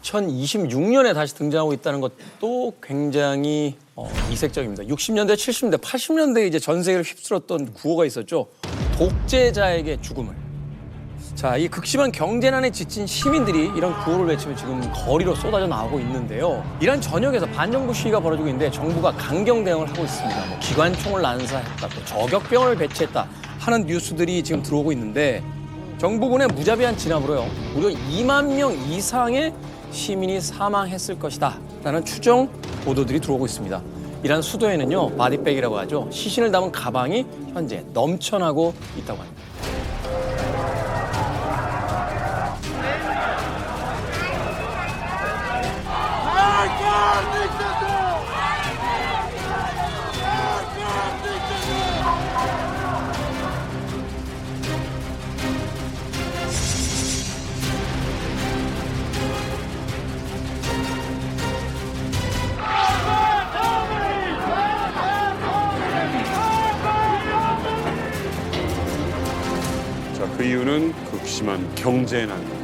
2026년에 다시 등장하고 있다는 것도 굉장히 이색적입니다. 60년대, 70년대, 80년대에 이제 전 세계를 휩쓸었던 구호가 있었죠. 독재자에게 죽음을. 자, 이 극심한 경제난에 지친 시민들이 이런 구호를 외치며 지금 거리로 쏟아져 나오고 있는데요. 이란 전역에서 반정부 시위가 벌어지고 있는데 정부가 강경 대응을 하고 있습니다. 뭐 기관총을 난사했다, 또 저격병을 배치했다 하는 뉴스들이 지금 들어오고 있는데 정부군의 무자비한 진압으로요. 무려 2만 명 이상의 시민이 사망했을 것이다 라는 추정 보도들이 들어오고 있습니다. 이란 수도에는요, 바디백이라고 하죠. 시신을 담은 가방이 현재 넘쳐나고 있다고 합니다. 자, 그 이유는 극심한 경제난.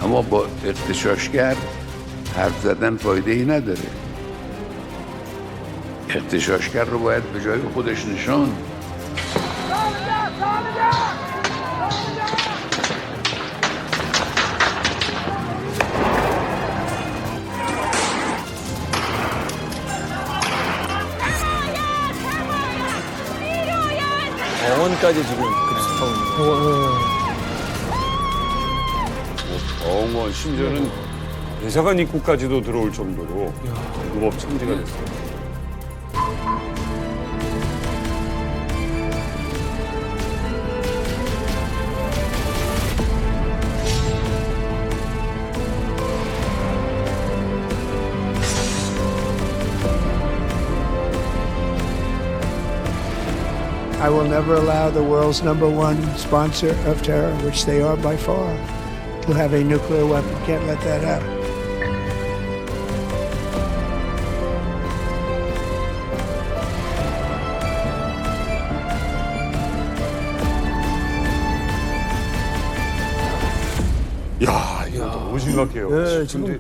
اما با اغتشاشگر حرف زدن فایده ای نداره. اغتشاشگر رو باید به جای خودش نشاند. 병원까지 지금 급습하고 있는 거예요. 병원, 심지어는 대사관 입구까지도 들어올 정도로 무법 참지가 됐어요. I will never allow the world's #1 sponsor of terror, which they are by far, to have a nuclear weapon. Can't let that happen. 야, 이거 너무 심각해요. 네, 지금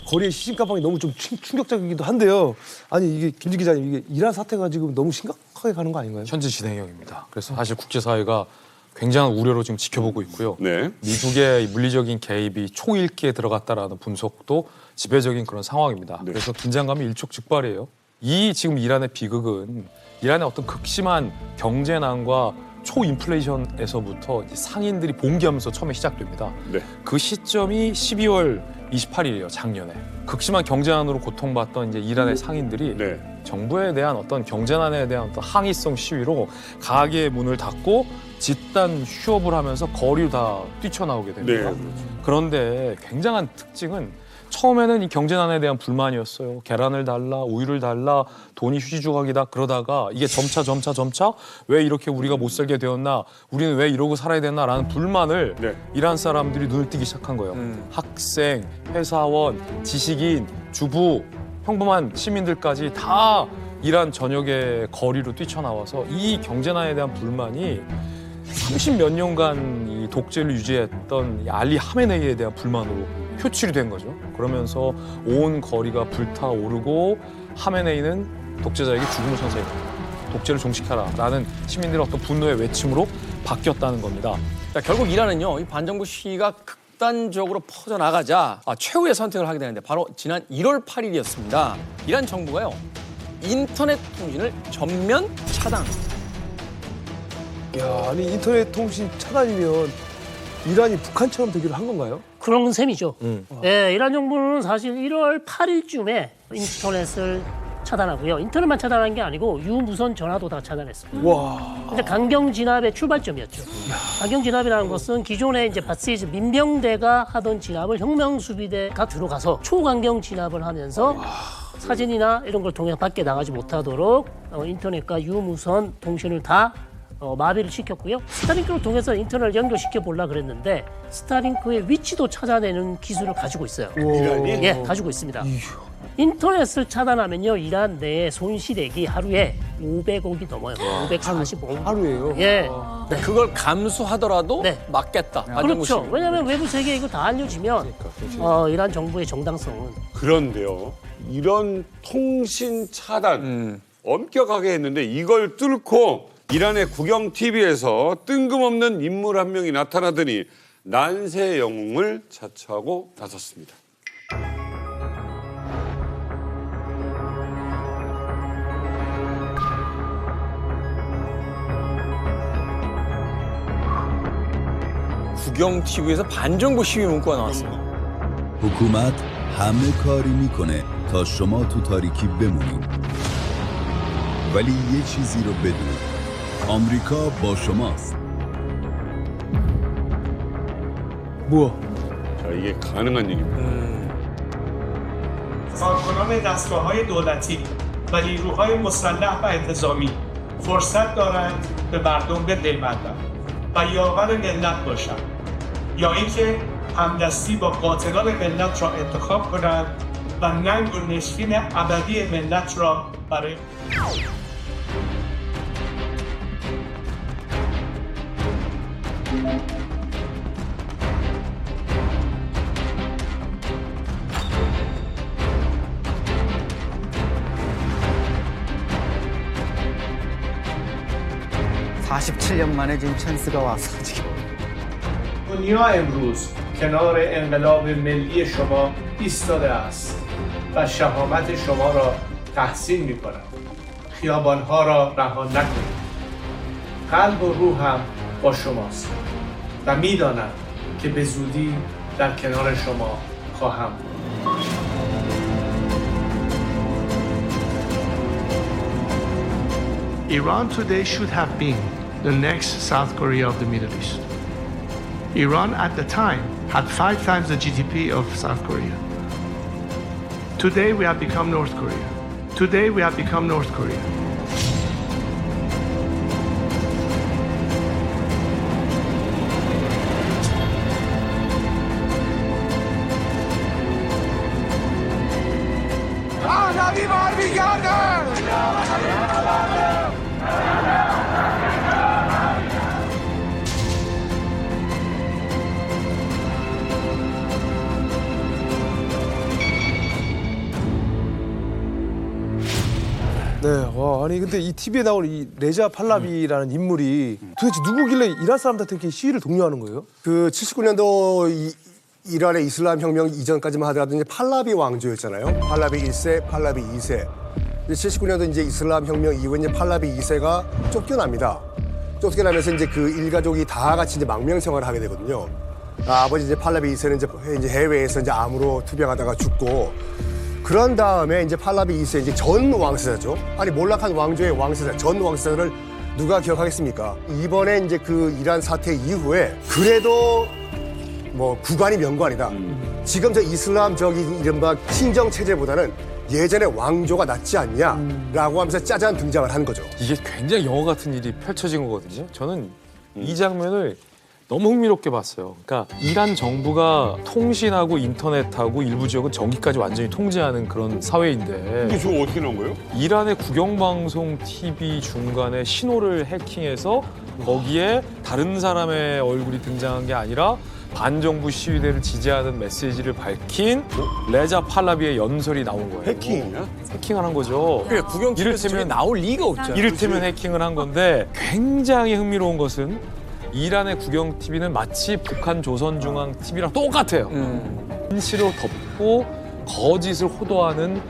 거리의 시신 가방이 너무 좀 충격적이기도 한데요. 아니 이게 김진 기자님, 이게 이란 사태가 지금 너무 심각하게 가는 거 아닌가요? 현재 진행형입니다. 그래서 사실 국제사회가 굉장한 우려로 지금 지켜보고 있고요. 네. 미국의 물리적인 개입이 초일기에 들어갔다라는 분석도 지배적인 그런 상황입니다. 네. 그래서 긴장감이 일촉즉발이에요. 이 지금 이란의 비극은 이란의 어떤 극심한 경제난과 초인플레이션에서부터 이제 상인들이 봉기하면서 처음에 시작됩니다. 네. 그 시점이 12월 28일이에요, 작년에. 극심한 경제난으로 고통받던 이제 이란의 상인들이 네. 정부에 대한 어떤 경제난에 대한 어떤 항의성 시위로 가게의 문을 닫고 집단 휴업을 하면서 거리로 다 뛰쳐나오게 네. 됩니다. 그렇죠. 그런데 굉장한 특징은 처음에는 이 경제난에 대한 불만이었어요. 계란을 달라, 우유를 달라, 돈이 휴지 조각이다. 그러다가 이게 점차 왜 이렇게 우리가 못 살게 되었나, 우리는 왜 이러고 살아야 되나라는 불만을 네. 이란 사람들이 눈을 뜨기 시작한 거예요. 학생, 회사원, 지식인, 주부, 평범한 시민들까지 다 이란 전역의 거리로 뛰쳐나와서 이 경제난에 대한 불만이 30몇 년간 이 독재를 유지했던 이 알리 하메네이에 대한 불만으로 표출이 된 거죠. 그러면서 온 거리가 불타오르고 하메네이는 독재자에게 죽음을 선서했다. 독재를 종식하라라는 시민들의 어떤 분노의 외침으로 바뀌었다는 겁니다. 자, 결국 이란은요, 이 반정부 시위가 극단적으로 퍼져나가자 최후의 선택을 하게 되는데 바로 지난 1월 8일이었습니다. 이란 정부가요, 인터넷 통신을 전면 차단합니다. 야, 아니 인터넷 통신 차단이면 이란이 북한처럼 되기로 한 건가요? 그런 셈이죠. 네, 이란 정부는 사실 1월 8일쯤에 인터넷을 차단하고요. 인터넷만 차단한 게 아니고 유무선 전화도 다 차단했습니다. 와. 근데 강경 진압의 출발점이었죠. 강경 진압이라는 것은 기존에 이제 바시즈 민병대가 하던 진압을 혁명 수비대가 들어가서 초강경 진압을 하면서 사진이나 이런 걸 통해서 밖에 나가지 못하도록 인터넷과 유무선 통신을 다 마비를 시켰고요. 스타링크를 통해서 인터넷을 연결시켜 보려고 그랬는데 스타링크의 위치도 찾아내는 기술을 가지고 있어요. 이란이? 예, 가지고 있습니다. 인터넷을 차단하면요, 이란 내에 손실액이 하루에 500억이 넘어요. 545억. 하루에요? 예. 그걸 감수하더라도 네. 막겠다. 그렇죠. 왜냐하면 외부 세계에 이거 다 알려지면 이란 정부의 정당성은 그런데요. 이런 통신 차단 엄격하게 했는데 이걸 뚫고 이란의 국영 TV에서 뜬금없는 인물 한 명이 나타나더니 난세의 영웅을 자처하고 나섰습니다. 국영 TV에서 반정부 시위 문구가 나왔어요. حکومت همه کاری میکنه تا شما تو تاریکی بمونید ولی یه چیزی رو بدونید آمریکا با شماست 뭐야? 자, 이게 가능한 얘기입니다. کارکنان دستگاه‌های دولتی و نیروهای مسلح و انتظامی فرصت دارند به مردم بپیوندند و یاور ملت باشند یا اینکه همدستی با قاتلان ملت را انتخاب کنند و ننگ و نشین ابدی ملت را برای دنیا امروز کنار انقلاب ملی شما ایستاده است و شهامت شما را تحسین می کند. خیابانها را رها نکنید. قلب و روح هم با شماست و می دانم که به زودی در کنار شما خواهم بود. Iran today should have been the next South Korea of the Middle East. Iran at the time had 5 times the GDP of South Korea. Today we have become North Korea. Today we have become North Korea. 네, 와, 아니 근데 이 TV에 나온 이 레자 팔라비라는 인물이 도대체 누구길래 이란 사람들한테 이렇게 시위를 독려하는 거예요? 그 79년도 이란의 이슬람 혁명 이전까지만 하더라도 이제 팔라비 왕조였잖아요. 팔라비 1세, 팔라비 2세. 79년도 이제 이슬람 혁명 이후에 이제 팔라비 2세가 쫓겨납니다. 쫓겨나면서 이제 그 일가족이 다 같이 이제 망명 생활을 하게 되거든요. 아버지 이제 팔라비 2세는 이제 해외에서 이제 암으로 투병하다가 죽고, 그런 다음에 이제 팔라비 2세 이제 전 왕세자죠. 아니 몰락한 왕조의 왕세자, 전 왕세자를 누가 기억하겠습니까? 이번에 이제 그 이란 사태 이후에 그래도 뭐 구관이 명관이다. 지금 저 이슬람 저기 이른바 신정 체제보다는 예전의 왕조가 낫지 않냐라고 하면서 짜잔 등장을 한 거죠. 이게 굉장히 영화 같은 일이 펼쳐진 거거든요. 저는 이 장면을 너무 흥미롭게 봤어요. 그러니까 이란 정부가 통신하고 인터넷하고 일부 지역은 전기까지 완전히 통제하는 그런 사회인데 이게 저거 어떻게 나온 거예요? 이란의 국영방송 TV 중간에 신호를 해킹해서 거기에 다른 사람의 얼굴이 등장한 게 아니라 반정부 시위대를 지지하는 메시지를 밝힌 레자 팔라비의 연설이 나온 거예요. 해킹이냐? 해킹을 한 거죠. 그래, 국영 TV에서 저게 나올 리가 없잖아요. 이를테면 해킹을 한 건데 굉장히 흥미로운 것은 이란의 국영 TV는 마치 북한 조선중앙 TV랑 똑같아요. 진실을 덮고 거짓을 호도하는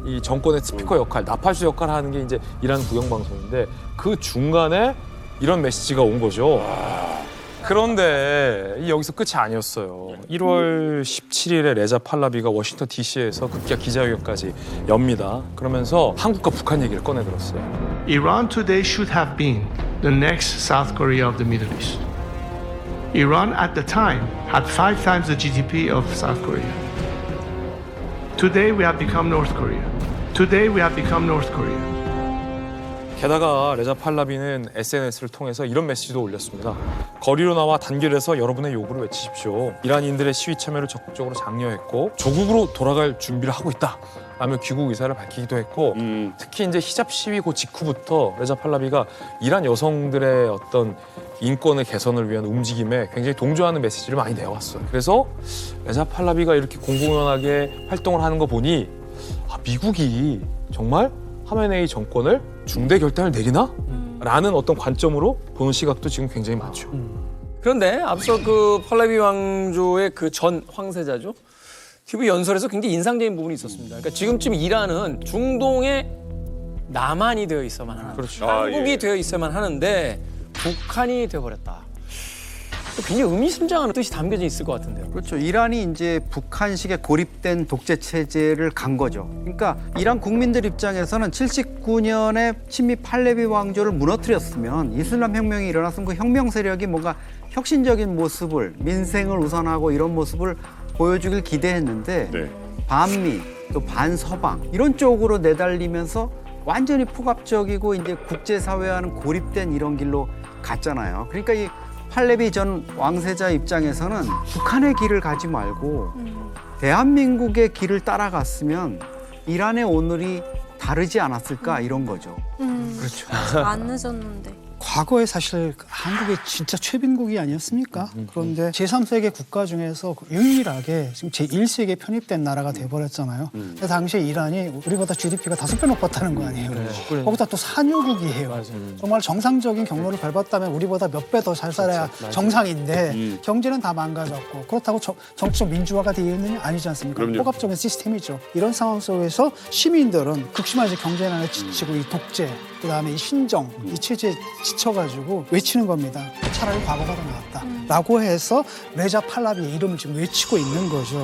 이 정권의 스피커 역할, 나팔수 역할을 하는 게 이제 이란 국영방송인데 그 중간에 이런 메시지가 온 거죠. 그런데 여기서 끝이 아니었어요. 1월 17일에 레자 팔라비가 워싱턴 DC에서 급기야 기자회견까지 엽니다. 그러면서 한국과 북한 얘기를 꺼내들었어요. Iran today should have been the next South Korea of the Middle East. Iran at the time had 5 times the GDP of South Korea. Today we have become North Korea. Today we have become North Korea. 게다가 레자 팔라비는 SNS를 통해서 이런 메시지도 올렸습니다. 거리로 나와 단결해서 여러분의 요구를 외치십시오. 이란인들의 시위 참여를 적극적으로 장려했고 조국으로 돌아갈 준비를 하고 있다. 라며 귀국 의사를 밝히기도 했고 특히 이제 히잡 시위 그 직후부터 레자 팔라비가 이란 여성들의 어떤 인권의 개선을 위한 움직임에 굉장히 동조하는 메시지를 많이 내왔어요. 그래서 레자 팔라비가 이렇게 공공연하게 활동을 하는 거 보니 미국이 정말 하메네이 정권을 중대 결단을 내리나? 라는 어떤 관점으로 보는 시각도 지금 굉장히 많죠. 그런데 앞서 그 팔라비 왕조의 그 전 황세자죠. TV 연설에서 굉장히 인상적인 부분이 있었습니다. 그러니까 지금쯤 이란은 중동의 남한이 되어 있어만 하는, 그렇죠. 한국이 되어 있어야만 하는데 북한이 되어버렸다. 굉장히 의미심장한 뜻이 담겨져 있을 것 같은데요. 그렇죠. 이란이 이제 북한식의 고립된 독재 체제를 간 거죠. 그러니까 이란 국민들 입장에서는 79년에 친미 팔레비 왕조를 무너뜨렸으면 이슬람 혁명이 일어났으면 그 혁명 세력이 뭔가 혁신적인 모습을 민생을 우선하고 이런 모습을 보여주길 기대했는데 네. 반미 또 반서방 이런 쪽으로 내달리면서 완전히 폭압적이고 이제 국제사회와는 고립된 이런 길로 갔잖아요. 그러니까 이 팔레비 전 왕세자 입장에서는 북한의 길을 가지 말고 대한민국의 길을 따라갔으면 이란의 오늘이 다르지 않았을까 이런 거죠. 그렇죠. 안 늦었는데. 과거에 사실 한국이 진짜 최빈국이 아니었습니까? 그런데 제3세계 국가 중에서 유일하게 지금 제1세계에 편입된 나라가 돼버렸잖아요. 그 당시에 이란이 우리보다 GDP가 5배 높았다는 거 아니에요. 거기다 또 산유국이에요. 정말 정상적인 경로를 밟았다면 우리보다 몇 배 더 잘 살아야 정상인데 경제는 다 망가졌고 그렇다고 정치적 민주화가 되어 있는 게 아니지 않습니까? 폭압적인 시스템이죠. 이런 상황 속에서 시민들은 극심한 이제 경제난에 지치고 이 독재, 그다음에 이 신정, 이 체제에 지쳐가지고 외치는 겁니다. 차라리 과거가 더 나았다. 라고 해서 레자 팔라비의 이름을 지금 외치고 있는 거죠.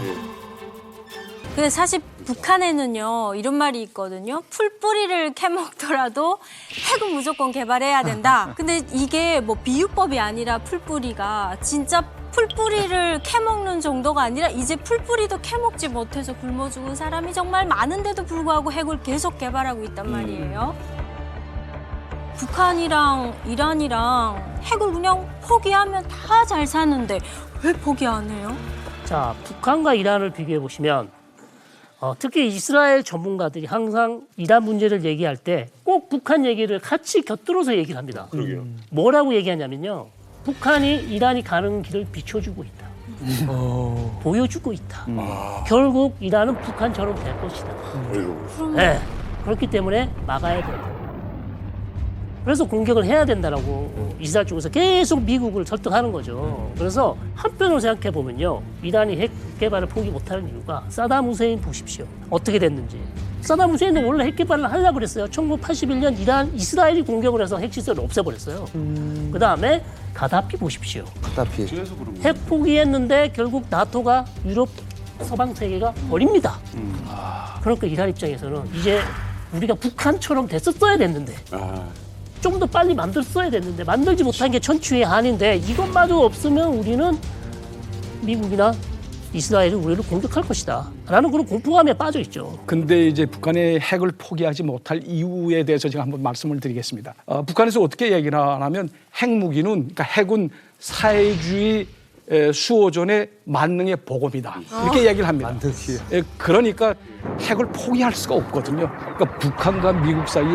근데 사실 북한에는요 이런 말이 있거든요. 풀뿌리를 캐먹더라도 핵은 무조건 개발해야 된다. 근데 이게 뭐 비유법이 아니라 풀뿌리가 진짜 풀뿌리를 캐먹는 정도가 아니라 이제 풀뿌리도 캐먹지 못해서 굶어 죽은 사람이 정말 많은데도 불구하고 핵을 계속 개발하고 있단 말이에요. 북한이랑 이란이랑 핵을 그냥 포기하면 다 잘 사는데 왜 포기 안 해요? 자, 북한과 이란을 비교해 보시면 특히 이스라엘 전문가들이 항상 이란 문제를 얘기할 때 꼭 북한 얘기를 같이 곁들여서 얘기를 합니다. 그러게요. 뭐라고 얘기하냐면요. 북한이 이란이 가는 길을 비춰주고 있다. 보여주고 있다. 결국 이란은 북한처럼 될 것이다. 네. 그렇기 때문에 막아야 된다. 그래서 공격을 해야 된다라고 이스라엘 쪽에서 계속 미국을 설득하는 거죠. 그래서 한편으로 생각해 보면요, 이란이 핵 개발을 포기 못하는 이유가 사담 후세인 보십시오. 어떻게 됐는지. 사담 후세인은 원래 핵 개발을 하려고 그랬어요. 1981년 이스라엘이 공격을 해서 핵 시설을 없애버렸어요. 그 다음에 가다피 보십시오. 가다피. 핵 포기했는데 결국 나토가 유럽 서방 세계가 버립니다. 그러니까 이란 입장에서는 이제 우리가 북한처럼 됐었어야 됐는데. 좀 더 빨리 만들었어야 됐는데 만들지 못한 게 천추의 한인데 이것마저 없으면 우리는 미국이나 이스라엘이 우리를 공격할 것이다 라는 그런 공포감에 빠져 있죠. 근데 이제 북한의 핵을 포기하지 못할 이유에 대해서 제가 한번 말씀을 드리겠습니다. 북한에서 어떻게 얘기를 하냐면 핵무기는, 그러니까 핵은 사회주의 수호전의 만능의 보급이다. 이렇게 얘기를 합니다. 그러니까 핵을 포기할 수가 없거든요. 그러니까 북한과 미국 사이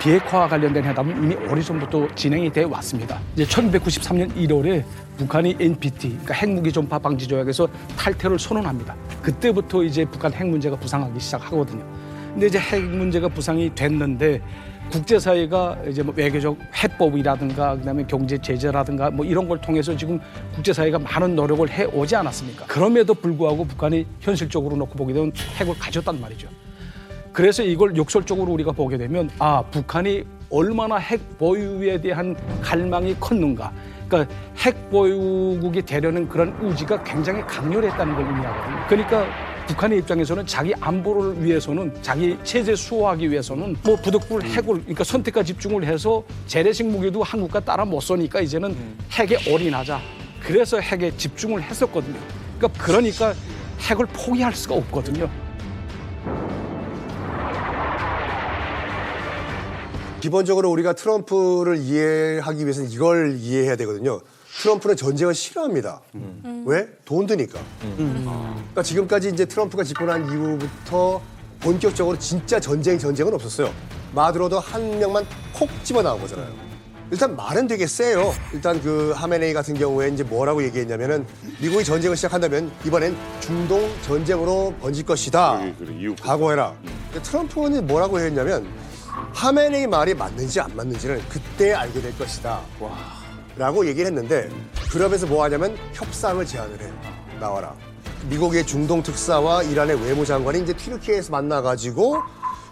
비핵화와 관련된 회담은 이미 오래전부터 진행이 돼 왔습니다. 이제 1993년 1월에 북한이 NPT, 그러니까 핵무기 전파 방지 조약에서 탈퇴를 선언합니다. 그때부터 이제 북한 핵 문제가 부상하기 시작하거든요. 근데 이제 핵 문제가 부상이 됐는데 국제사회가 이제 뭐 외교적 해법이라든가 그다음에 경제 제재라든가 뭐 이런 걸 통해서 지금 국제사회가 많은 노력을 해 오지 않았습니까? 그럼에도 불구하고 북한이 현실적으로 놓고 보게 되면 핵을 가졌단 말이죠. 그래서 이걸 역설적으로 우리가 보게 되면 북한이 얼마나 핵 보유에 대한 갈망이 컸는가. 그러니까 핵 보유국이 되려는 그런 의지가 굉장히 강렬했다는 걸 의미하거든요. 그러니까 북한의 입장에서는 자기 안보를 위해서는, 자기 체제 수호하기 위해서는 뭐 부득불 핵을, 그러니까 선택과 집중을 해서 재래식 무기도 한국과 따라 못 쏘니까 이제는 핵에 올인하자. 그래서 핵에 집중을 했었거든요. 그러니까 핵을 포기할 수가 없거든요. 기본적으로 우리가 트럼프를 이해하기 위해서는 이걸 이해해야 되거든요. 트럼프는 전쟁을 싫어합니다. 왜? 돈 드니까. 그러니까 지금까지 이제 트럼프가 집권한 이후부터 본격적으로 진짜 전쟁은 없었어요. 마두로도 한 명만 콕 집어 나온 거잖아요. 일단 말은 되게 세요. 일단 그 하메네이 같은 경우에 이제 뭐라고 얘기했냐면은 미국이 전쟁을 시작한다면 이번엔 중동 전쟁으로 번질 것이다. 각오해라. 트럼프는 뭐라고 했냐면 하메네이 말이 맞는지 안 맞는지는 그때 알게 될 것이다. 라고 얘기를 했는데 그러면서 뭐 하냐면 협상을 제안을 해요. 나와라. 미국의 중동 특사와 이란의 외무장관이 이제 튀르키예에서 만나가지고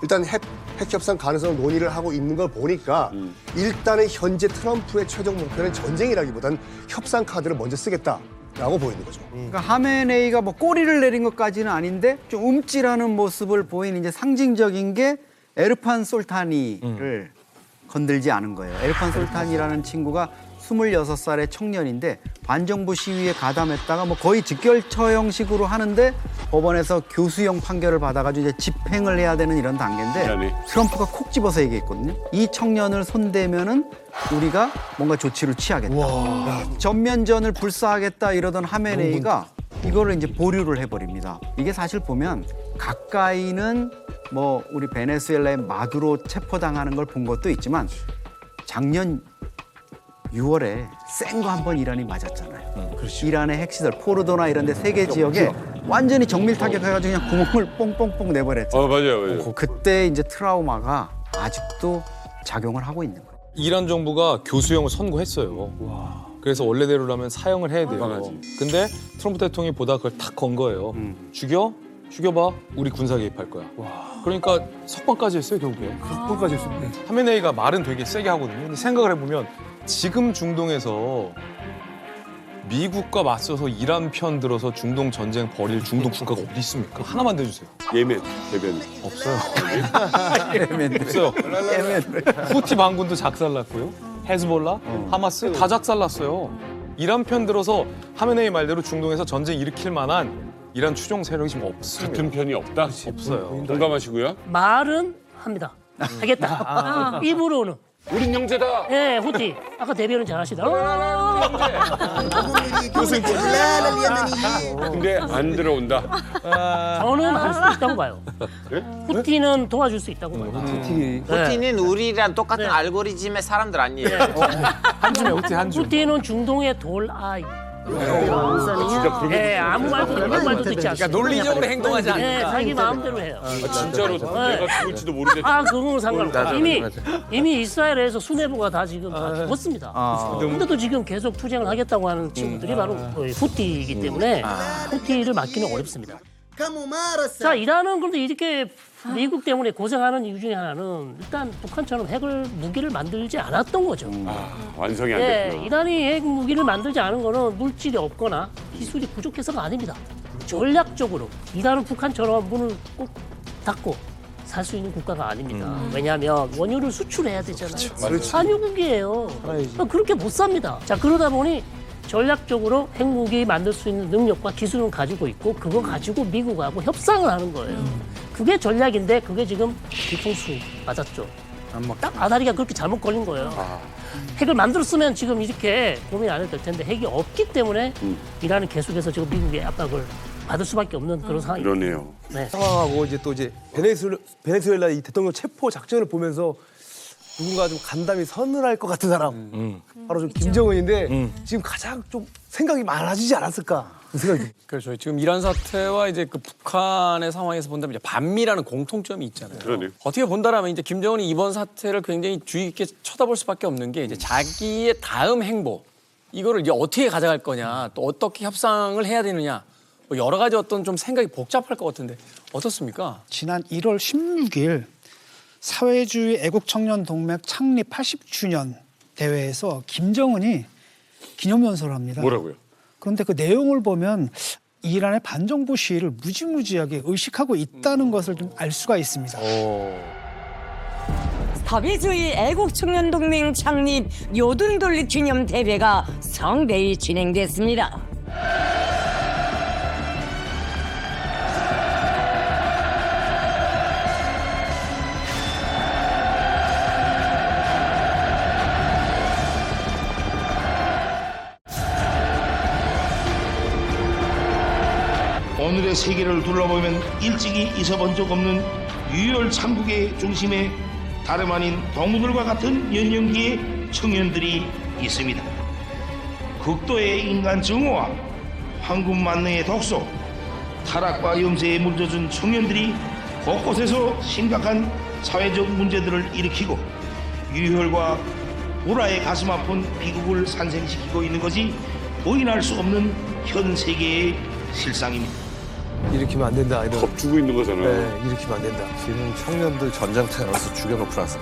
일단 핵 협상 가능성 논의를 하고 있는 걸 보니까 일단은 현재 트럼프의 최종 목표는 전쟁이라기보단 협상 카드를 먼저 쓰겠다라고 보이는 거죠. 그러니까 하메네이가 뭐 꼬리를 내린 것까지는 아닌데 좀 움찔하는 모습을 보이는 이제 상징적인 게 에르판 솔타니를 건들지 않은 거예요. 에르판 솔타니라는 친구가 26살의 청년인데 반정부 시위에 가담했다가 뭐 거의 직결처형식으로 하는데 법원에서 교수형 판결을 받아가지고 이제 집행을 해야 되는 이런 단계인데 트럼프가 콕 집어서 얘기했거든요. 이 청년을 손대면은 우리가 뭔가 조치를 취하겠다. 전면전을 불사하겠다 이러던 하메네이가 이거를 이제 보류를 해버립니다. 이게 사실 보면 가까이는 뭐 우리 베네수엘라의 마두로 체포당하는 걸 본 것도 있지만 작년 6월에 센 거 한 번 이란이 맞았잖아요. 이란의 핵시설 포르도나 이런 데 세 개 지역에 완전히 정밀 타격해가지고 그냥 구멍을 뽕뽕뽕 내버렸죠. 맞아요. 그때 이제 트라우마가 아직도 작용을 하고 있는 거예요. 이란 정부가 교수형을 선고했어요. 그래서 원래대로라면 사형을 해야 돼요. 근데 트럼프 대통령이 보다 그걸 탁 건 거예요. 죽여봐. 우리 군사 개입할 거야. 그러니까 석방까지 했어요, 결국에. 석방까지 했어요. 하메네이가 말은 되게 세게 하거든요. 근데 생각을 해보면 지금 중동에서 미국과 맞서서 이란 편 들어서 중동 전쟁 벌일 중동 국가가 어디 있습니까? 하나만 대주세요. 예멘. 없어요. 없어요. 후티 반군도 작살났고요. 헤즈볼라, 하마스 다 작살났어요. 이란 편 들어서 하메네이 말대로 중동에서 전쟁 일으킬 만한 이란 추종 세력이 지금 없습니다. 같은 편이 없다? 없어요. 공감하시고요? 말은 합니다. 하겠다. 입으로는. 우린 형제다. 네, 후티. 아까 대변은 잘하시다. 근데 안 들어온다. 저는 할 수 있다고 봐요. 후티는 도와줄 수 있다고 봐요. 후티는 우리랑 똑같은 알고리즘의 사람들 아니에요. 후티는 중동의 돌아이. 네, 아무 말도 이런 말도 듣지 않습니다. 그러니까 논리적으로 행동하지 않는다. 네, 자기 마음대로 해요. 진짜로 내가 죽을지도 모르겠다. 그건 상관없어. 이미 이스라엘에서 수뇌부가 다 지금 다 죽었습니다. 근데도 지금 계속 투쟁을 하겠다고 하는 친구들이 바로 후티이기 때문에 후티를 막기는 어렵습니다. 자, 이란은 그런데 이렇게 미국 때문에 고생하는 이유 중에 하나는 일단 북한처럼 무기를 만들지 않았던 거죠. 완성이 안 됐구나. 이란이 핵 무기를 만들지 않은 거는 물질이 없거나 기술이 부족해서가 아닙니다. 전략적으로 이란은 북한처럼 문을 꼭 닫고 살 수 있는 국가가 아닙니다. 왜냐하면 원유를 수출해야 되잖아요. 산유국이에요. 그렇게 못 삽니다. 자, 그러다 보니 전략적으로 핵무기 만들 수 있는 능력과 기술은 가지고 있고 그거 가지고 미국하고 협상을 하는 거예요. 그게 전략인데 그게 지금 뒤통수 맞았죠. 딱 아다리가 그렇게 잘못 걸린 거예요. 핵을 만들었으면 지금 이렇게 고민 안 해도 될 텐데 핵이 없기 때문에 이란은 계속해서 지금 미국의 압박을 받을 수밖에 없는 그런 상황입니다. 그러네요. 네. 상황하고 이제 또 베네수엘라 이 대통령 체포 작전을 보면서 누군가 좀 간담이 서늘할 것 같은 사람 바로 좀 김정은인데 지금 가장 좀 생각이 많아지지 않았을까 그 생각이. 그렇죠. 지금 이란 사태와 이제 그 북한의 상황에서 본다면 이제 반미라는 공통점이 있잖아요. 그러네. 어떻게 본다라면 이제 김정은이 이번 사태를 굉장히 주의 깊게 쳐다볼 수밖에 없는 게 이제 자기의 다음 행보 이거를 이제 어떻게 가져갈 거냐 또 어떻게 협상을 해야 되느냐 뭐 여러 가지 어떤 좀 생각이 복잡할 것 같은데 어떻습니까? 지난 1월 16일 사회주의 애국청년동맹 창립 80주년 대회에서 김정은이 기념연설을 합니다. 뭐라고요? 그런데 그 내용을 보면 이란의 반정부 시위를 무지무지하게 의식하고 있다는 것을 좀 알 수가 있습니다. 사회주의 애국청년동맹 창립 요등돌리 기념 대회가 성대히 진행됐습니다. 오늘의 세계를 둘러보면 일찍이 있어본 적 없는 유혈 참국의 중심에 다름 아닌 동물과 같은 연령기의 청년들이 있습니다. 극도의 인간 증오와 황금 만능의 독소, 타락과 염세에 물들준 청년들이 곳곳에서 심각한 사회적 문제들을 일으키고 유혈과 불화의 가슴 아픈 비극을 산생시키고 있는 것이 부인할 수 없는 현 세계의 실상입니다. 일으키면 안 된다. 이런. 겁주고 있는 거잖아요. 네, 일으키면 안 된다. 지금 청년들 전장터에 나가서 죽여놓고나서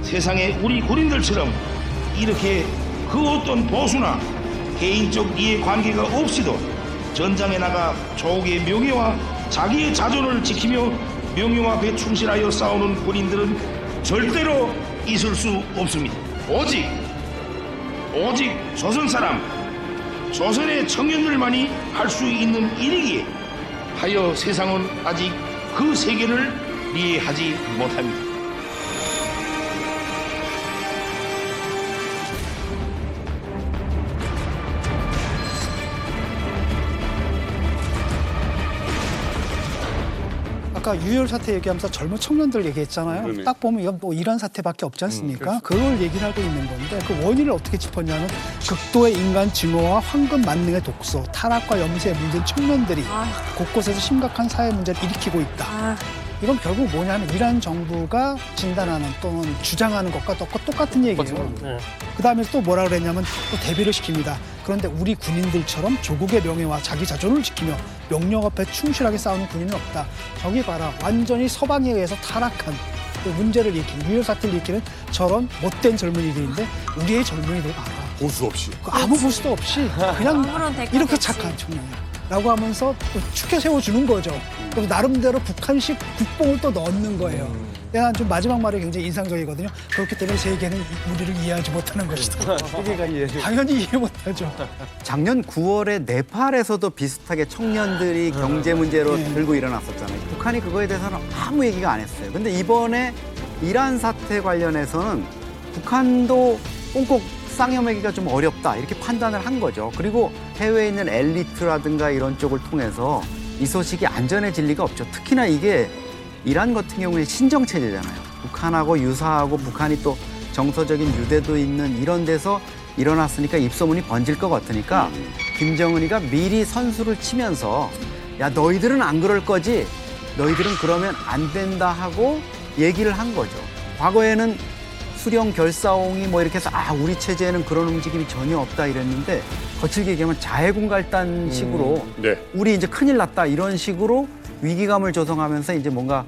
세상에 우리 군인들처럼 이렇게 그 어떤 보수나 개인적 이해 관계가 없이도 전장에 나가 조국의 명예와 자기의 자존을 지키며 명령 앞에 충실하여 싸우는 군인들은 절대로 있을 수 없습니다. 오직 조선 사람, 조선의 청년들만이 할 수 있는 일이기에 하여 세상은 아직 그 세계를 이해하지 못합니다. 아까 유혈 사태 얘기하면서 젊은 청년들 얘기했잖아요. 네네. 딱 보면 이건 뭐 이런 사태밖에 없지 않습니까? 그걸 얘기를 하고 있는 건데 그 원인을 어떻게 짚었냐면 극도의 인간 증오와 황금 만능의 독소, 타락과 염세에 물든 청년들이 곳곳에서 심각한 사회 문제를 일으키고 있다. 이건 결국 뭐냐면 이란 정부가 진단하는 또는 주장하는 것과 똑같은 얘기예요. 그다음에 또 뭐라 그랬냐면 또 대비를 시킵니다. 그런데 우리 군인들처럼 조국의 명예와 자기 자존을 지키며 명령 앞에 충실하게 싸우는 군인은 없다. 저기 봐라. 완전히 서방에 의해서 타락한 그 문제를 일으키는 유혈 사태를 일으키는 저런 못된 젊은이들인데 우리의 젊은이들 봐라. 보수 없이. 아무 보수도 없이 그냥 이렇게 착한 청년이야. 라고 하면서 또 축켜 세워주는 거죠. 그리고 나름대로 북한식 국뽕을 또 넣는 거예요. 난 좀 마지막 말이 굉장히 인상적이거든요. 그렇기 때문에 세계는 우리를 이해하지 못하는 것이다. 세계가 이해해. 당연히 이해 못하죠. 작년 9월에 네팔에서도 비슷하게 청년들이 경제 문제로 들고 일어났었잖아요. 북한이 그거에 대해서는 아무 얘기가 안 했어요. 근데 이번에 이란 사태 관련해서는 북한도 꽁꽁 쌍여매기가 좀 어렵다 이렇게 판단을 한 거죠. 그리고 해외에 있는 엘리트라든가 이런 쪽을 통해서 이 소식이 안전해질 리가 없죠. 특히나 이게 이란 같은 경우에 신정체제잖아요. 북한하고 유사하고 북한이 또 정서적인 유대도 있는 이런 데서 일어났으니까 입소문이 번질 것 같으니까 김정은이가 미리 선수를 치면서 야 너희들은 안 그럴 거지 너희들은 그러면 안 된다 하고 얘기를 한 거죠. 과거에는 수령 결사옹이 뭐 이렇게 해서 우리 체제에는 그런 움직임이 전혀 없다 이랬는데 거칠게 얘기하면 자해공갈단식으로 우리 이제 큰일 났다 이런 식으로 위기감을 조성하면서 이제 뭔가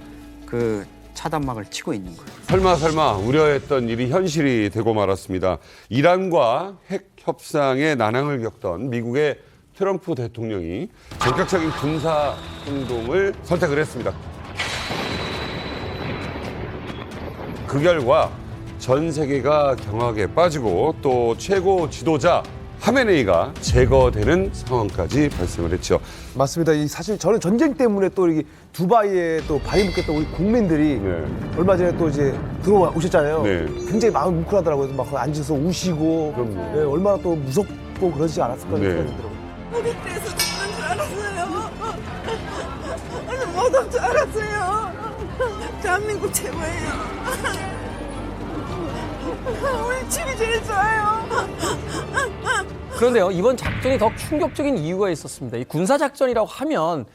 그 차단막을 치고 있는 거예요. 설마 우려했던 일이 현실이 되고 말았습니다. 이란과 핵 협상에 난항을 겪던 미국의 트럼프 대통령이 전격적인 군사 행동을 선택을 했습니다. 그 결과 전 세계가 경악에 빠지고 또 최고 지도자 하메네이가 제거되는 상황까지 발생을 했죠. 맞습니다. 사실 저는 전쟁 때문에 또 이게 두바이에 또 발리묵했던 우리 국민들이 얼마 전에 또 이제 들어오셨잖아요. 굉장히 마음이 뭉클하더라고요. 막 앉아서 우시고 얼마나 또 무섭고 그러지 않았을까 생각이 들어요. 어디에서 죽는 줄 알았어요. 못 올 줄 알았어요. 대한민국 최고예요. 우리 집이 제일 좋아요. 그런데요, 이번 작전이 더욱 충격적인 이유가 있었습니다. 이 군사작전이라고 하면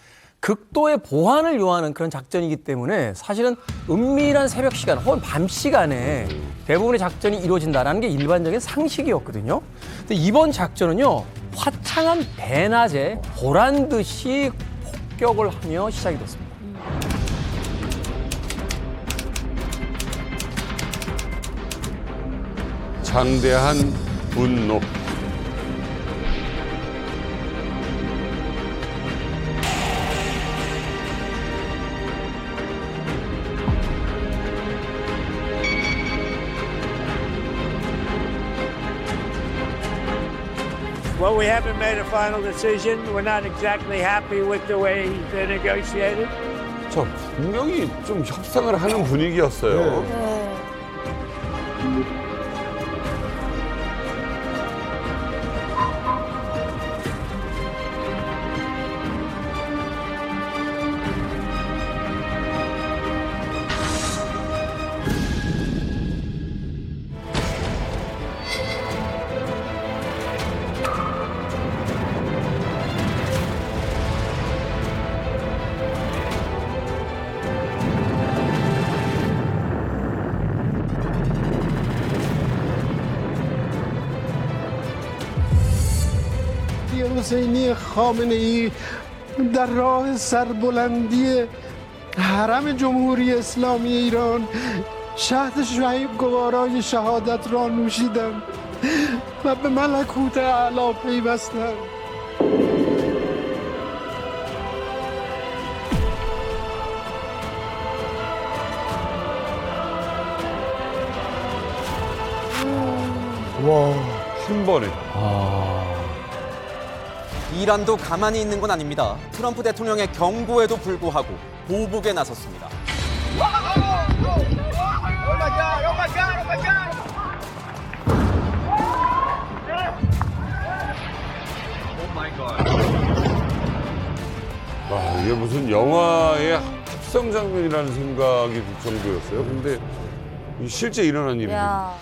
극도의 보안을 요하는 그런 작전이기 때문에 사실은 은밀한 새벽 시간 혹은 밤 시간에 대부분의 작전이 이루어진다는 게 일반적인 상식이었거든요. 근데 이번 작전은요, 화창한 대낮에 보란 듯이 폭격을 하며 시작이 됐습니다. 장대한 분노. Well, we haven't made a final decision. We're not exactly happy with the way they negotiated. 저 분명히 좀 협상을 하는 분위기였어요. حسینی خامنه‌ای در راه سربلندی حرم جمهوری اسلامی ایران شهد شعیب گوارای شهادت را نوشیدند و به ملکوت اعلی پیوستند. 와, 한 번에. 이란도 가만히 있는 건 아닙니다. 트럼프 대통령의 경고에도 불구하고 보복에 나섰습니다. 와, 이게 무슨 영화의 합성 장면이라는 생각이 들 정도였어요. 근데 실제 일어난 일입니다.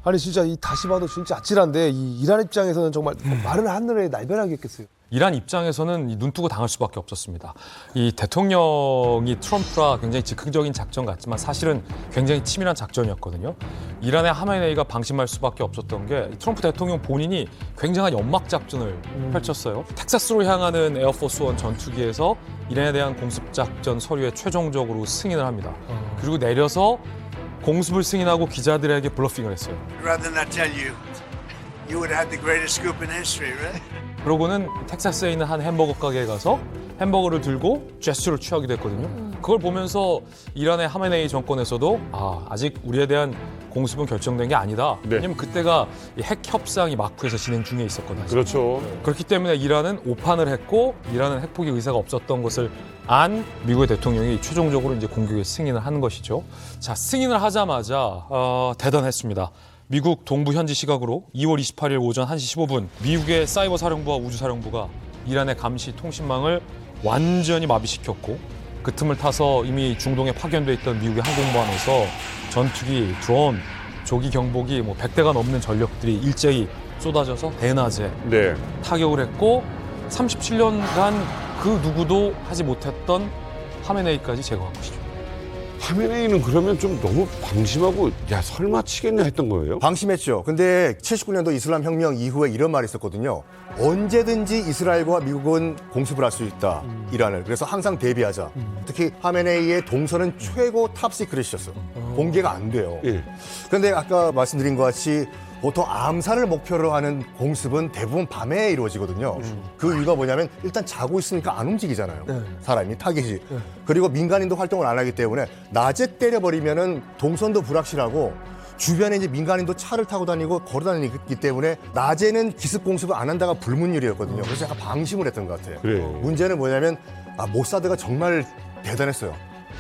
아니 진짜 이 다시 봐도 진짜 아찔한데 이 이란 입장에서는 정말 마른 하늘에 날벼락이었겠어요. 이란 입장에서는 눈뜨고 당할 수밖에 없었습니다. 이 대통령이 트럼프라 굉장히 즉흥적인 작전 같지만 사실은 굉장히 치밀한 작전이었거든요. 이란의 하메네이가 방심할 수밖에 없었던 게 트럼프 대통령 본인이 굉장한 연막 작전을 펼쳤어요. 텍사스로 향하는 에어포스 원 전투기에서 이란에 대한 공습 작전 서류에 최종적으로 승인을 합니다. 그리고 내려서 공습을 승인하고 기자들에게 블러핑을 했어요. Rather than not tell you, you would have the greatest scoop in history, right? 그러고는 텍사스에 있는 한 햄버거 가게에 가서 햄버거를 들고 제스처를 취하기도 했거든요. 그걸 보면서 이란의 하메네이 정권에서도 아직 우리에 대한 공습은 결정된 게 아니다. 왜냐면 그때가 핵 협상이 마쿠에서 진행 중에 있었거든요. 그렇죠. 그렇기 때문에 이란은 오판을 했고 이란은 핵포기 의사가 없었던 것을 안 미국의 대통령이 최종적으로 이제 공격에 승인을 한 것이죠. 자, 승인을 하자마자 대단했습니다. 미국 동부 현지 시각으로 2월 28일 오전 1시 15분 미국의 사이버 사령부와 우주 사령부가 이란의 감시 통신망을 완전히 마비시켰고 그 틈을 타서 이미 중동에 파견돼 있던 미국의 항공모함에서 전투기, 드론, 조기 경보기 100대가 넘는 전력들이 일제히 쏟아져서 대낮에 타격을 했고 37년간 그 누구도 하지 못했던 하메네이까지 제거한 것이죠. 하메네이는 그러면 좀 너무 방심하고 야 설마 치겠냐 했던 거예요? 방심했죠. 근데 79년도 이슬람 혁명 이후에 이런 말이 있었거든요. 언제든지 이스라엘과 미국은 공습을 할 수 있다. 이란을. 그래서 항상 대비하자. 특히 하메네이의 동선은 최고 탑시크릿이었어요. 공개가 안 돼요. 그런데 아까 말씀드린 것 같이 보통 암살을 목표로 하는 공습은 대부분 밤에 이루어지거든요. 그 이유가 뭐냐면 일단 자고 있으니까 안 움직이잖아요. 사람이 타깃이. 그리고 민간인도 활동을 안 하기 때문에 낮에 때려버리면은 동선도 불확실하고 주변에 이제 민간인도 차를 타고 다니고 걸어 다니기 때문에 낮에는 기습 공습을 안 한다가 불문율이었거든요. 그래서 약간 방심을 했던 것 같아요. 문제는 뭐냐면 모사드가 정말 대단했어요.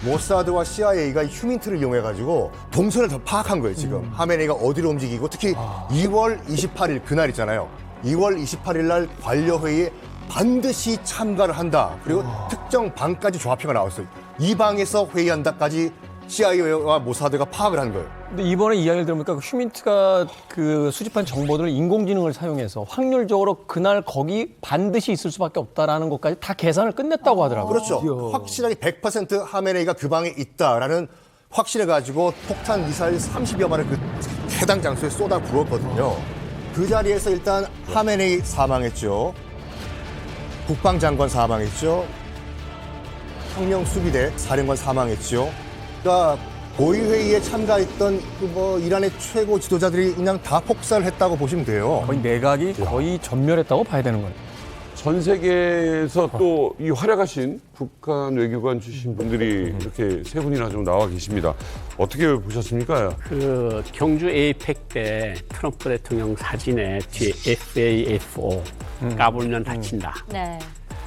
모사드와 CIA가 휴민트를 이용해가지고 동선을 더 파악한 거예요, 지금. 하메네이가 어디로 움직이고, 특히 2월 28일 그날 있잖아요. 2월 28일 날 관료회의에 반드시 참가를 한다. 그리고 특정 방까지 좌표가 나왔어요. 이 방에서 회의한다까지 CIA와 모사드가 파악을 한 거예요. 근데 이번에 이야기를 들어보니까 휴민트가 그 수집한 정보들을 인공지능을 사용해서 확률적으로 그날 거기 반드시 있을 수밖에 없다라는 것까지 다 계산을 끝냈다고 하더라고요. 그렇죠. 확실하게 100% 하메네이가 그 방에 있다라는 확신해가지고 폭탄 미사일 30여 발을 그 해당 장소에 쏟아 부었거든요. 그 자리에서 일단 하메네이 사망했죠. 국방장관 사망했죠. 혁명수비대 사령관 사망했죠. 그러니까 고위회의에 참가했던 이란의 최고 지도자들이 그냥 다 폭살했다고 보시면 돼요. 거의 내각이 거의 전멸했다고 봐야 되는 거예요. 전 세계에서 또 이 활약하신 북한 외교관 출신 분들이 이렇게 세 분이나 좀 나와 계십니다. 어떻게 보셨습니까? 그 경주 에이펙 때 트럼프 대통령 사진에 뒤에 FAFO 까불면 다친다. 네.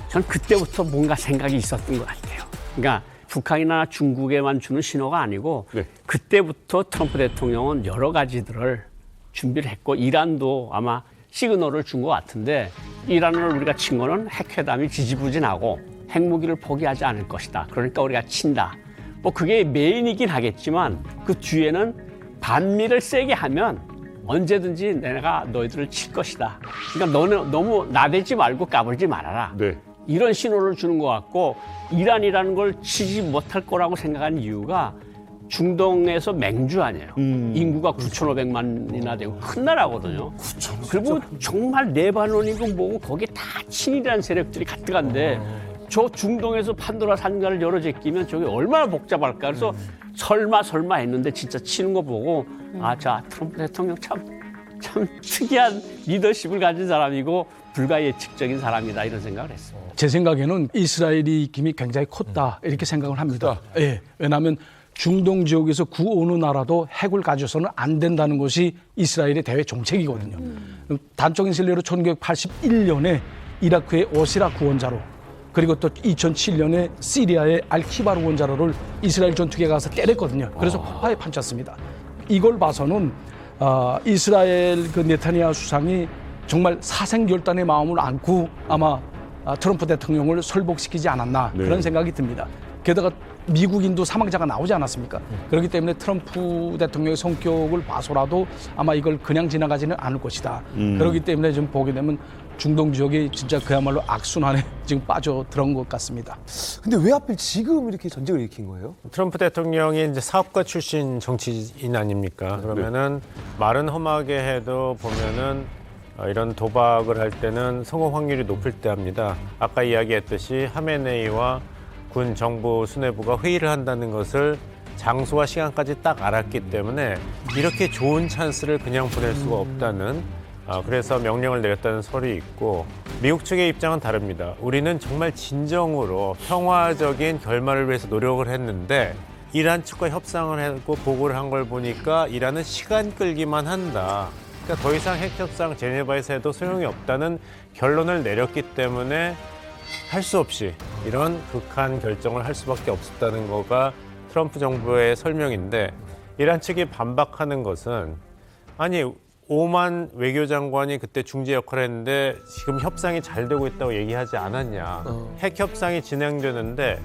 전 그때부터 뭔가 생각이 있었던 것 같아요. 그러니까 북한이나 중국에만 주는 신호가 아니고 그때부터 트럼프 대통령은 여러 가지들을 준비를 했고 이란도 아마 시그널을 준 것 같은데 이란을 우리가 친 거는 핵회담이 지지부진하고 핵무기를 포기하지 않을 것이다. 그러니까 우리가 친다. 뭐 그게 메인이긴 하겠지만 그 뒤에는 반미를 세게 하면 언제든지 내가 너희들을 칠 것이다. 그러니까 너는 너무 나대지 말고 까불지 말아라. 네. 이런 신호를 주는 것 같고 이란이라는 걸 치지 못할 거라고 생각한 이유가 중동에서 맹주 아니에요. 인구가 9,500만이나 되고 큰 나라거든요. 그리고 정말 레바논이고 뭐고 거기에 다 친이라는 세력들이 가득한데 저 중동에서 판도라 상자를 열어 제끼면 저게 얼마나 복잡할까. 그래서 설마 했는데 진짜 치는 거 보고 자 트럼프 대통령 참 특이한 리더십을 가진 사람이고 불가예측적인 사람이다 이런 생각을 했어요. 제 생각에는 이스라엘이 힘이 굉장히 컸다 이렇게 생각을 합니다. 예, 왜냐하면 중동 지역에서 구 어느 나라도 핵을 가져서는 안 된다는 것이 이스라엘의 대외 정책이거든요. 단적인 실례로 1981년에 이라크의 오시라 구원자로 그리고 또 2007년에 시리아의 알키바르 원자로를 이스라엘 전투기가 가서 때렸거든요. 그래서 폭파에 판쳤습니다. 이걸 봐서는 이스라엘 그 네타냐후 수상이 정말 사생결단의 마음을 안고 아마 트럼프 대통령을 설복시키지 않았나 그런 생각이 듭니다. 게다가 미국인도 사망자가 나오지 않았습니까? 그렇기 때문에 트럼프 대통령의 성격을 봐서라도 아마 이걸 그냥 지나가지는 않을 것이다. 그렇기 때문에 좀 보게 되면 중동 지역이 진짜 그야말로 악순환에 지금 빠져들어온 것 같습니다. 근데 왜 하필 지금 이렇게 전쟁을 일으킨 거예요? 트럼프 대통령이 이제 사업가 출신 정치인 아닙니까? 그러면은 말은 험하게 해도 보면은 이런 도박을 할 때는 성공 확률이 높을 때 합니다. 아까 이야기했듯이 하메네이와 군 정부 수뇌부가 회의를 한다는 것을 장소와 시간까지 딱 알았기 때문에 이렇게 좋은 찬스를 그냥 보낼 수가 없다는 그래서 명령을 내렸다는 설이 있고 미국 측의 입장은 다릅니다. 우리는 정말 진정으로 평화적인 결말을 위해서 노력을 했는데 이란 측과 협상을 하고 보고를 한 걸 보니까 이란은 시간 끌기만 한다. 그러니까 더 이상 핵협상 제네바에서 해도 소용이 없다는 결론을 내렸기 때문에 할 수 없이 이런 극한 결정을 할 수밖에 없었다는 거가 트럼프 정부의 설명인데 이란 측이 반박하는 것은 아니 오만 외교장관이 그때 중재 역할을 했는데 지금 협상이 잘 되고 있다고 얘기하지 않았냐. 핵 협상이 진행되는데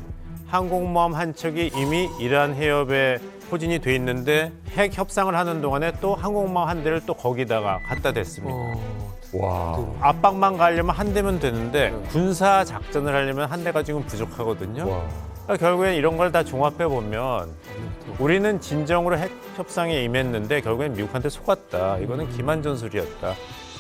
항공모함 한 척이 이미 이란 해협에 포진이 돼 있는데 핵 협상을 하는 동안에 또 항공모함 한 대를 또 거기다가 갖다 댔습니다. 와. 압박만 가려면 한 대면 되는데 군사 작전을 하려면 한 대가 지금 부족하거든요. 그러니까 결국엔 이런 걸 다 종합해 보면 우리는 진정으로 핵 협상에 임했는데 결국엔 미국한테 속았다. 이거는 기만 전술이었다.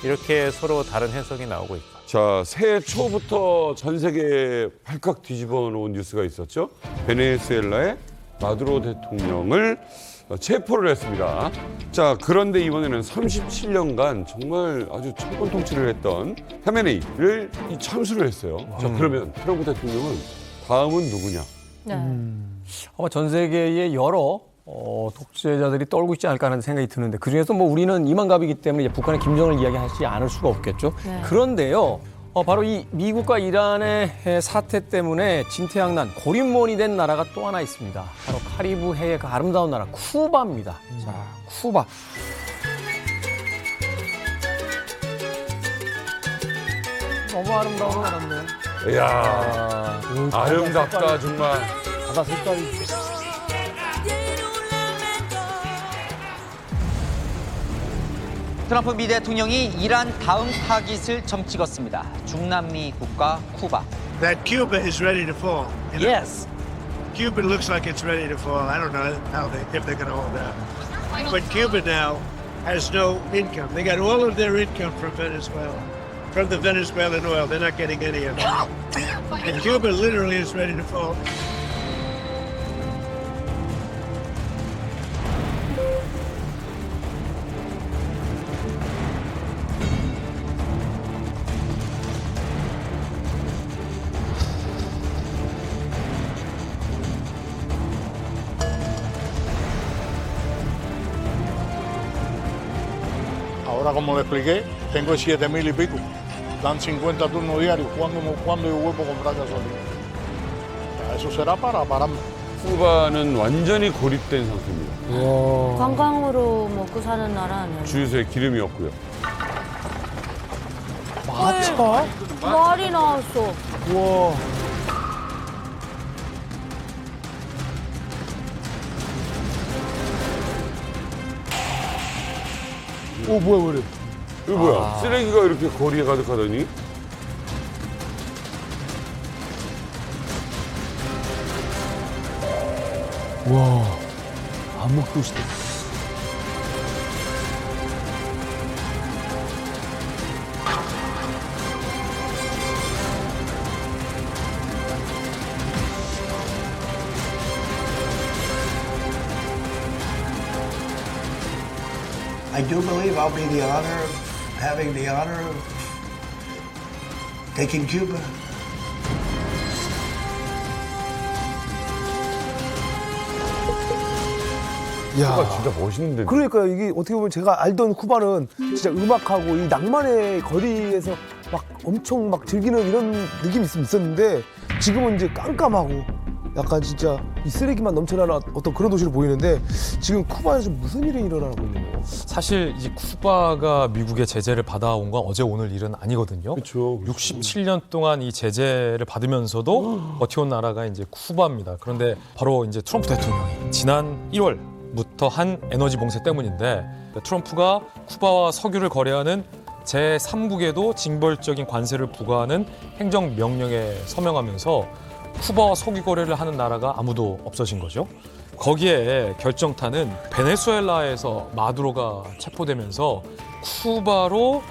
이렇게 서로 다른 해석이 나오고 있고. 자, 새해 초부터 전 세계에 발칵 뒤집어 놓은 뉴스가 있었죠. 베네수엘라의 마두로 대통령을 체포를 했습니다. 자, 그런데 이번에는 37년간 정말 아주 철권 통치를 했던 하메네이를 참수를 했어요. 자, 그러면 트럼프 대통령은 다음은 누구냐? 아마 전 세계의 여러 독재자들이 떨고 있지 않을까 하는 생각이 드는데 그중에서 뭐 우리는 이만갑이기 때문에 이제 북한의 김정을 이야기하지 않을 수가 없겠죠. 그런데요. 바로 이 미국과 이란의 사태 때문에 진퇴양난, 고립몬이 된 나라가 또 하나 있습니다. 바로 카리브해의 그 아름다운 나라 쿠바입니다. 자, 쿠바. 너무 아름다운 나라인데. 이야, 아름답다 정말. 바다 색깔이. 트럼프 미 대통령이 이란 다음 타깃을 점찍었습니다. 중남미 국가 쿠바. That Cuba is ready to fall. Yes. Cuba looks like it's ready to fall. I don't know if they're going to hold out. But Cuba now has no income. They got all of their income from Venezuela, from the Venezuelan oil. They're not getting any of it. And Cuba literally is ready to fall. Ahora, como le expliqué, tengo 7,000 y pico. Dan 50 turnos diarios. ¿Cuándo yo vuelvo a comprar gasolina? Eso será para pararme. 쿠바는 완전히 고립된 상태입니다. 관광으로 먹고 사는 나라 아니에요? 주유소에 기름이 없고요. 마차? 말이 나왔어. 우와. 오, 뭐야. 이거 뭐야? 쓰레기가 이렇게 거리에 가득하다니? 와, 암흑도시다. I do believe I'll be having the honor of taking Cuba. 쿠바 진짜 멋있는데. 그러니까요. 이게 어떻게 보면 제가 알던 쿠바는 진짜 음악하고 이 낭만의 거리에서 막 엄청 막 즐기는 이런 느낌이 있었는데 지금은 이제 깜깜하고 약간 진짜 이 쓰레기만 넘쳐나는 어떤 그런 도시로 보이는데 지금 쿠바에서 무슨 일이 일어나고 있는 거예요? 사실 이제 쿠바가 미국의 제재를 받아온 건 어제 오늘 일은 아니거든요. 그렇죠. 67년 동안 이 제재를 받으면서도 버텨온 나라가 이제 쿠바입니다. 그런데 바로 이제 트럼프 대통령이 지난 1월부터 한 에너지 봉쇄 때문인데 트럼프가 쿠바와 석유를 거래하는 제3국에도 징벌적인 관세를 부과하는 행정명령에 서명하면서 쿠바와 석유 거래를 하는 나라가 아무도 없어진 거죠. 거기에 결정타는 베네수엘라에서 마두로가 체포되면서 쿠바로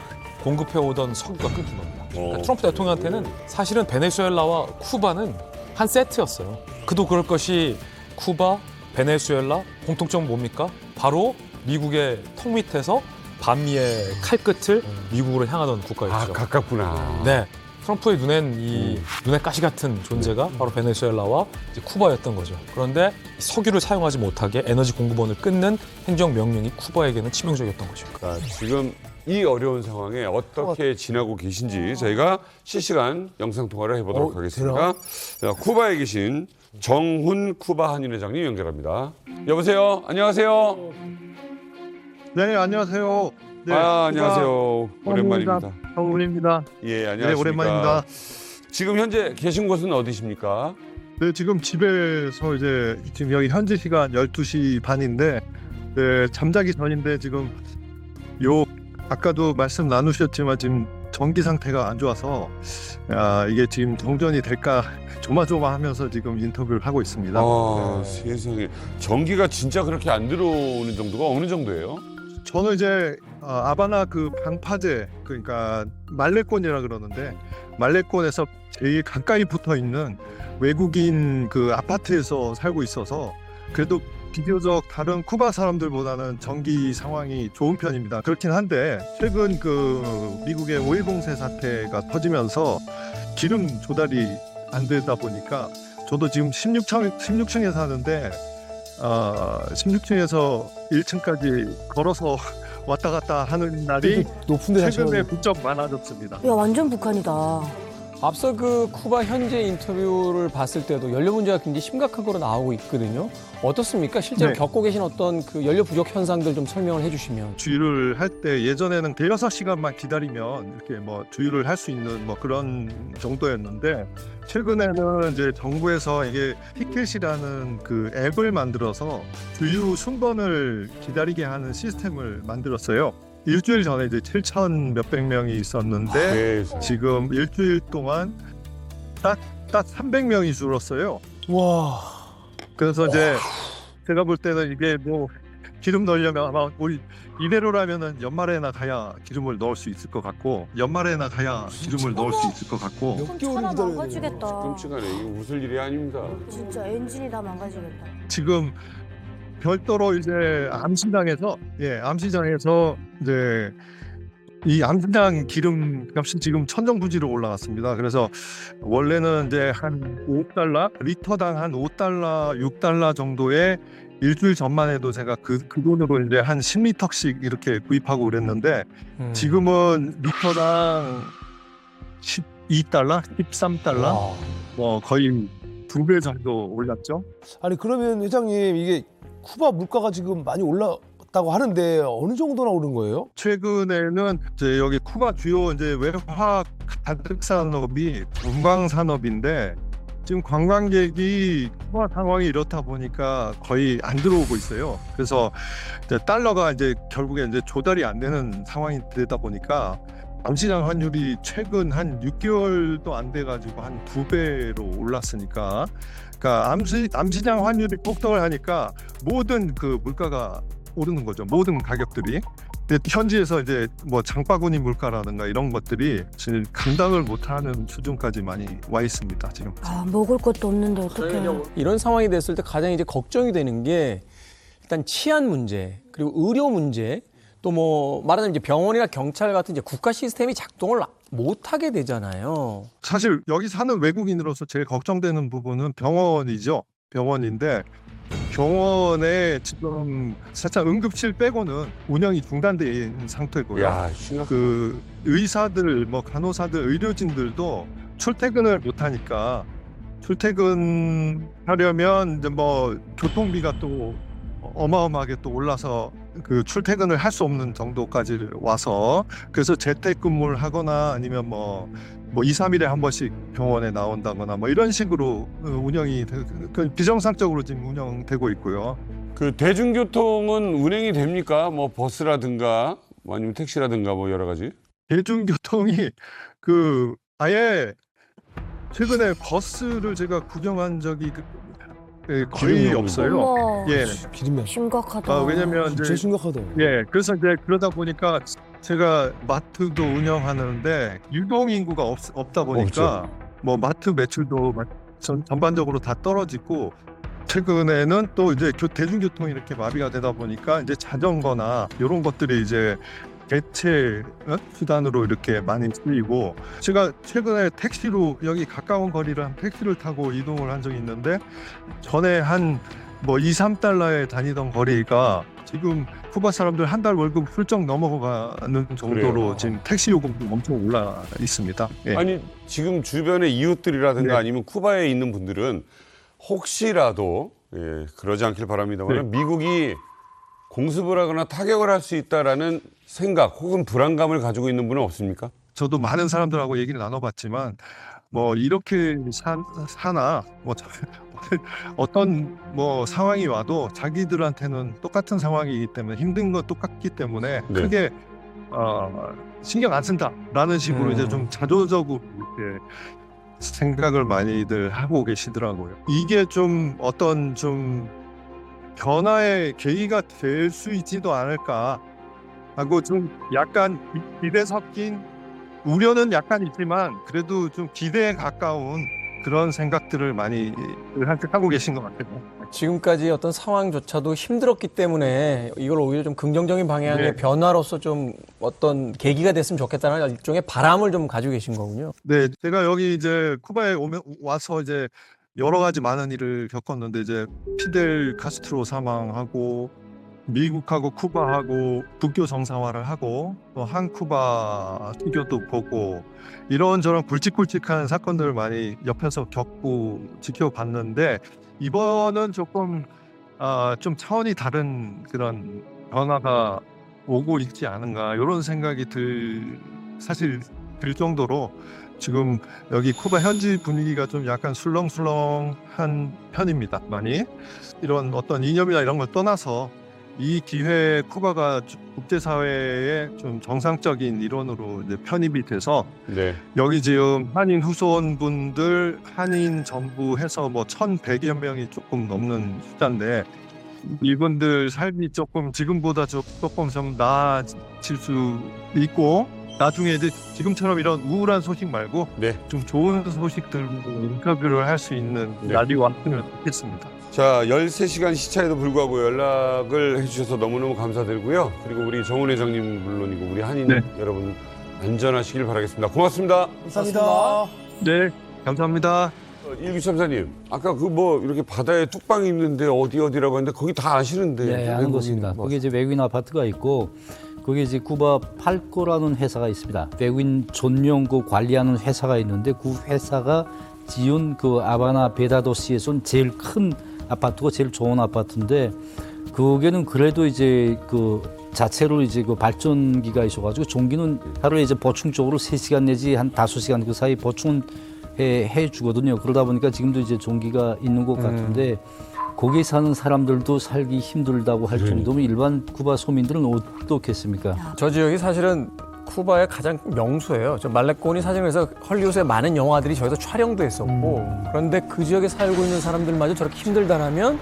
공급해오던 석유가 끊긴 겁니다. 그러니까 트럼프 대통령한테는 사실은 베네수엘라와 쿠바는 한 세트였어요. 그도 그럴 것이 쿠바, 베네수엘라 공통점은 뭡니까? 바로 미국의 턱 밑에서 반미의 칼끝을 미국으로 향하던 국가였죠. 아, 가깝구나. 네. 트럼프의 눈엔 이 눈의 가시 같은 존재가 바로 베네수엘라와 이제 쿠바였던 거죠. 그런데 석유를 사용하지 못하게 에너지 공급원을 끊는 행정명령이 쿠바에게는 치명적이었던 거죠. 그러니까 지금 이 어려운 상황에 어떻게 지나고 계신지 저희가 실시간 영상통화를 해보도록 하겠습니다. 자, 쿠바에 계신 정훈 쿠바 한인회장님 연결합니다. 여보세요? 안녕하세요? 네, 안녕하세요. 네, 안녕하세요. 오랜만입니다. 정훈입니다. 예, 안녕하십니까. 네, 오랜만입니다. 지금 현재 계신 곳은 어디십니까? 네, 지금 집에서 이제 지금 여기 현지 시간 12시 반인데 네, 잠자기 전인데 지금 아까도 말씀 나누셨지만 지금 전기 상태가 안 좋아서 이게 지금 정전이 될까 조마조마하면서 지금 인터뷰를 하고 있습니다. 아, 세상에. 전기가 진짜 그렇게 안 들어오는 정도가 어느 정도예요? 저는 이제 아바나 그 방파제 그러니까 말레권이라 그러는데 말레권에서 제일 가까이 붙어 있는 외국인 그 아파트에서 살고 있어서 그래도 비교적 다른 쿠바 사람들보다는 전기 상황이 좋은 편입니다. 그렇긴 한데 최근 그 미국의 오일 봉쇄 사태가 터지면서 기름 조달이 안 되다 보니까 저도 지금 16층에 사는데 16층에서 1층까지 걸어서 왔다 갔다 하는 날이 높은데 최근에 부쩍 많아졌습니다. 야, 완전 북한이다. 앞서 그 쿠바 현재 인터뷰를 봤을 때도 연료 문제가 굉장히 심각한 거로 나오고 있거든요. 어떻습니까? 실제로 네. 겪고 계신 어떤 그 연료 부족 현상들 좀 설명을 해주시면. 주유를 할 때 예전에는 대여섯 시간만 기다리면 이렇게 뭐 주유를 할 수 있는 뭐 그런 정도였는데 최근에는 이제 정부에서 이게 티켓이라는 그 앱을 만들어서 주유 순번을 기다리게 하는 시스템을 만들었어요. 일주일 전에 이제 7,000 몇백 명이 있었는데 지금 일주일 동안 딱 300명이 줄었어요. 와. 그래서 이제 제가 볼 때는 이게 뭐 기름 넣으려면 아마 우리 이대로라면은 연말에나 가야 기름을 넣을 수 있을 것 같고 연말에나 가야 기름을 넣을 수 있을 것 같고 차가 망가지겠다. 끔찍하네. 이게 웃을 일이 아닙니다. 진짜 엔진이 다 망가지겠다. 지금 별도로 이제 암시장에서 이제 이 암시장 기름 값이 지금 천정부지로 올라갔습니다. 그래서 원래는 이제 한 $5 리터당 한 $5, $6 정도의 일주일 전만 해도 제가 그 돈으로 이제 한 10리터씩 이렇게 구입하고 그랬는데 지금은 리터당 $12, $13 뭐 거의 2배 정도 올랐죠. 아니 그러면 회장님 이게 쿠바 물가가 지금 많이 올랐다고 하는데 어느 정도나 오른 거예요? 최근에는 이제 여기 쿠바 주요 이제 외화학 가득 산업이 관광 산업인데 지금 관광객이 쿠바 상황이 이렇다 보니까 거의 안 들어오고 있어요. 그래서 이제 달러가 이제 결국에 이제 조달이 안 되는 상황이 되다 보니까 암시장 환율이 최근 한 6개월도 안 돼가지고 한 2배로 올랐으니까, 그러니까 암시장 환율이 폭등을 하니까 모든 그 물가가 오르는 거죠. 모든 가격들이. 근데 현지에서 이제 뭐 장바구니 물가라든가 이런 것들이 지금 감당을 못하는 수준까지 많이 와 있습니다. 지금. 아, 먹을 것도 없는데 어떡해요. 이런 상황이 됐을 때 가장 이제 걱정이 되는 게 일단 치안 문제, 그리고 의료 문제, 또 뭐 말하자면 이제 병원이나 경찰 같은 이제 국가 시스템이 작동을 못 하게 되잖아요. 사실 여기 사는 외국인으로서 제일 걱정되는 부분은 병원이죠. 병원인데 병원에 지금 살짝 응급실 빼고는 운영이 중단돼 있는 상태고요. 야, 그 의사들, 뭐 간호사들, 의료진들도 출퇴근을 못 하니까 출퇴근하려면 이제 뭐 교통비가 또 어마어마하게 또 올라서 그 출퇴근을 할 수 없는 정도까지 와서, 그래서 재택근무를 하거나 아니면 뭐 2, 3일에 한 번씩 병원에 나온다거나 뭐 이런 식으로 운영이 비정상적으로 지금 운영되고 있고요. 그 대중교통은 운행이 됩니까? 뭐 버스라든가 뭐 아니면 택시라든가 뭐 여러 가지. 대중교통이 그 아예 최근에 버스를 제가 구경한 적이 거의 없어요. 어머, 예, 심각하다. 왜냐면 이제 심각하다. 예, 그래서 이제 그러다 보니까 제가 마트도 운영하는데 유동 인구가 없다 보니까 뭐 마트 매출도 전반적으로 다 떨어지고, 최근에는 또 이제 대중교통이 이렇게 마비가 되다 보니까 이제 자전거나 이런 것들이 이제 대체 수단으로 이렇게 많이 쓰이고, 제가 최근에 택시로 여기 가까운 거리를 한 택시를 타고 이동을 한 적이 있는데, 전에 한 뭐 2, 3달러에 다니던 거리가 지금 쿠바 사람들 한 달 월급 훌쩍 넘어가는 정도로 그래요. 지금 택시 요금도 엄청 올라 있습니다. 예. 아니 지금 주변의 이웃들이라든가 네. 아니면 쿠바에 있는 분들은 혹시라도 그러지 않길 바랍니다만 미국이 공습을 하거나 타격을 할 수 있다라는 생각 혹은 불안감을 가지고 있는 분은 없습니까? 저도 많은 사람들하고 얘기를 나눠봤지만 뭐 이렇게 사나 뭐 어떤 뭐 상황이 와도 자기들한테는 똑같은 상황이기 때문에 힘든 건 똑같기 때문에 네. 크게 신경 안 쓴다라는 식으로 이제 좀 자조적으로 이렇게 생각을 많이들 하고 계시더라고요. 이게 좀 어떤 좀 변화의 계기가 될 수 있지도 않을까 하고 좀 약간 기대 섞인 우려는 약간 있지만 그래도 좀 기대에 가까운 그런 생각들을 많이 하고 계신 것 같아요. 지금까지 어떤 상황조차도 힘들었기 때문에 이걸 오히려 좀 긍정적인 방향의 네. 변화로서 좀 어떤 계기가 됐으면 좋겠다는 일종의 바람을 좀 가지고 계신 거군요. 네, 제가 여기 이제 쿠바에 와서 이제 여러 가지 많은 일을 겪었는데, 이제 피델 카스트로 사망하고 미국하고 쿠바하고 국교 정상화를 하고 또 한쿠바 수교도 보고 이런저런 굵직굵직한 사건들을 많이 옆에서 겪고 지켜봤는데, 이번은 조금 좀 차원이 다른 그런 변화가 오고 있지 않은가 이런 생각이 사실 들 정도로 지금 여기 쿠바 현지 분위기가 좀 약간 술렁술렁한 편입니다. 많이 이런 어떤 이념이나 이런 걸 떠나서 이 기회에 쿠바가 국제사회의 좀 정상적인 일원으로 이제 편입이 돼서 네. 여기 지금 한인 후손분들, 한인 전부 해서 뭐 1,100여 명이 조금 넘는 숫자인데, 이분들 삶이 조금 지금보다 조금 좀 나아질 수 있고, 나중에 이제 지금처럼 이런 우울한 소식 말고 좀 좋은 소식들로 인터뷰를 할 수 있는 날이 왔으면 좋겠습니다. 자, 13시간 시차에도 불구하고 연락을 해주셔서 너무너무 감사드리고요. 그리고 우리 정훈 회장님 물론이고 우리 한인 여러분 안전하시길 바라겠습니다. 고맙습니다. 감사합니다. 네, 감사합니다. 1934님, 아까 그 뭐 이렇게 바다에 뚝방이 있는데 어디라고 했는데 거기 다 아시는데. 네, 아는 곳입니다. 거기 이제 외국인 아파트가 있고, 거기 이제 쿠바 팔코라는 회사가 있습니다. 외국인 전용 그 관리하는 회사가 있는데, 그 회사가 지은 그 아바나 베다도시에선 제일 큰 아파트고 제일 좋은 아파트인데, 거기는 그래도 이제 그 자체로 이제 그 발전기가 있어가지고 전기는 하루에 이제 보충적으로 3시간 내지 한 5시간 그 사이 보충은 해주거든요. 그러다 보니까 지금도 이제 종기가 있는 것 같은데 거기 사는 사람들도 살기 힘들다고 할 정도면 일반 쿠바 소민들은 어떻겠습니까? 저 지역이 사실은 쿠바의 가장 명소예요. 저 말레코니 사진에서 헐리우드의 많은 영화들이 저기서 촬영도 했었고 그런데 그 지역에 살고 있는 사람들마저 저렇게 힘들다라면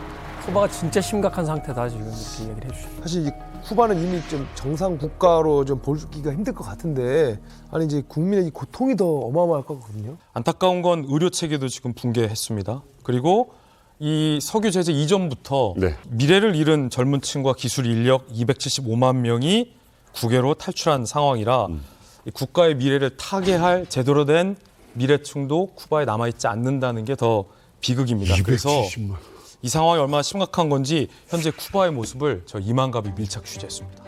쿠바가 진짜 심각한 상태다 지금 이렇게 얘기를 해주시죠. 사실 이 쿠바는 이미 좀 정상 국가로 좀 보기가 힘들 것 같은데 아니 이제 국민의 이 고통이 더 어마어마할 거거든요. 안타까운 건 의료 체계도 지금 붕괴했습니다. 그리고 이 석유 제재 이전부터 미래를 잃은 젊은 층과 기술 인력 275만 명이 국외로 탈출한 상황이라 이 국가의 미래를 타개할 제대로 된 미래층도 쿠바에 남아있지 않는다는 게 더 비극입니다. 그래서 이 상황이 얼마나 심각한 건지 현재 쿠바의 모습을 저 이만갑이 밀착 취재했습니다.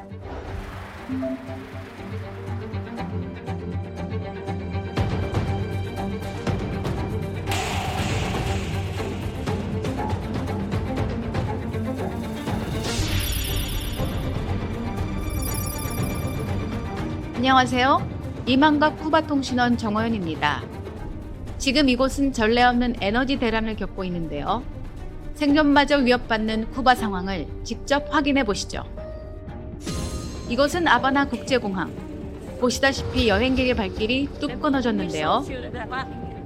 안녕하세요. 이만갑 쿠바통신원 정호연입니다. 지금 이곳은 전례 없는 에너지 대란을 겪고 있는데요. 생존마저 위협받는 쿠바 상황을 직접 확인해 보시죠. 이곳은 아바나 국제공항. 보시다시피 여행객의 발길이 뚝 끊어졌는데요.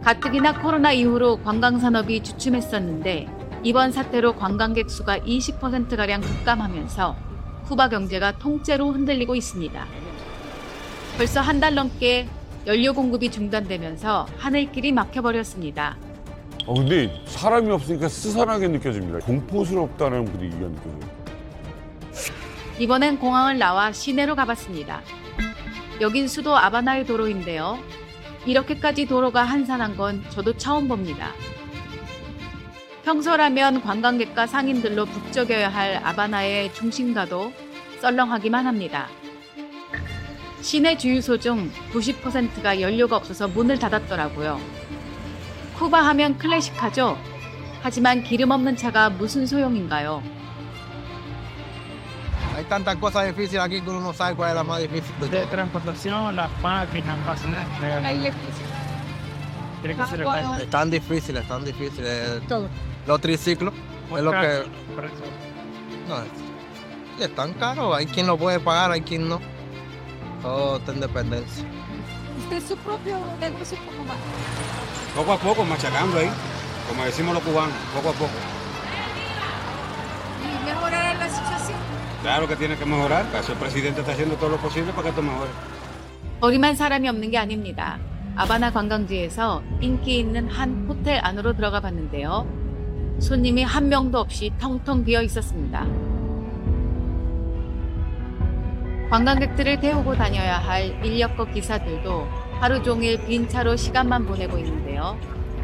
가뜩이나 코로나 이후로 관광산업이 주춤했었는데 이번 사태로 관광객 수가 20%가량 급감하면서 쿠바 경제가 통째로 흔들리고 있습니다. 벌써 한 달 넘게 연료 공급이 중단되면서 하늘길이 막혀버렸습니다. 근데 사람이 없으니까 스산하게 느껴집니다. 공포스럽다는 분위기가 느껴져요. 이번엔 공항을 나와 시내로 가봤습니다. 여긴 수도 아바나의 도로인데요. 이렇게까지 도로가 한산한 건 저도 처음 봅니다. 평소라면 관광객과 상인들로 북적여야 할 아바나의 중심가도 썰렁하기만 합니다. 시내 주유소 중 90%가 연료가 없어서 문을 닫았더라고요. 쿠바 하면 클래식하죠? 하지만 기름 없는 차가 무슨 소용인가요? Hay tantas cosas difíciles aquí que uno no sabe cuál es la más difícil. De transportación, las máquinas, tiene que ser Tan difíciles, tan difíciles. Los triciclos es lo que... No, es tan caro. Hay quien lo puede pagar, hay quien no. Todo está en dependencia. ¿Usted su propio negocio cómo va? Poco a poco, machacando ahí, como decimos los cubanos, poco a poco. ¿Y mejorar la situación? Claro que tiene que mejorar, el presidente está haciendo todo lo posible para que esto mejore. 거리만 사람이 없는 게 아닙니다. 아바나 관광지에서 인기 있는 한 호텔 안으로 들어가 봤는데요. 손님이 한 명도 없이 텅텅 비어 있었습니다. 관광객들을 태우고 다녀야 할 인력거 기사들도 하루 종일 빈 차로 시간만 보내고 있는데요.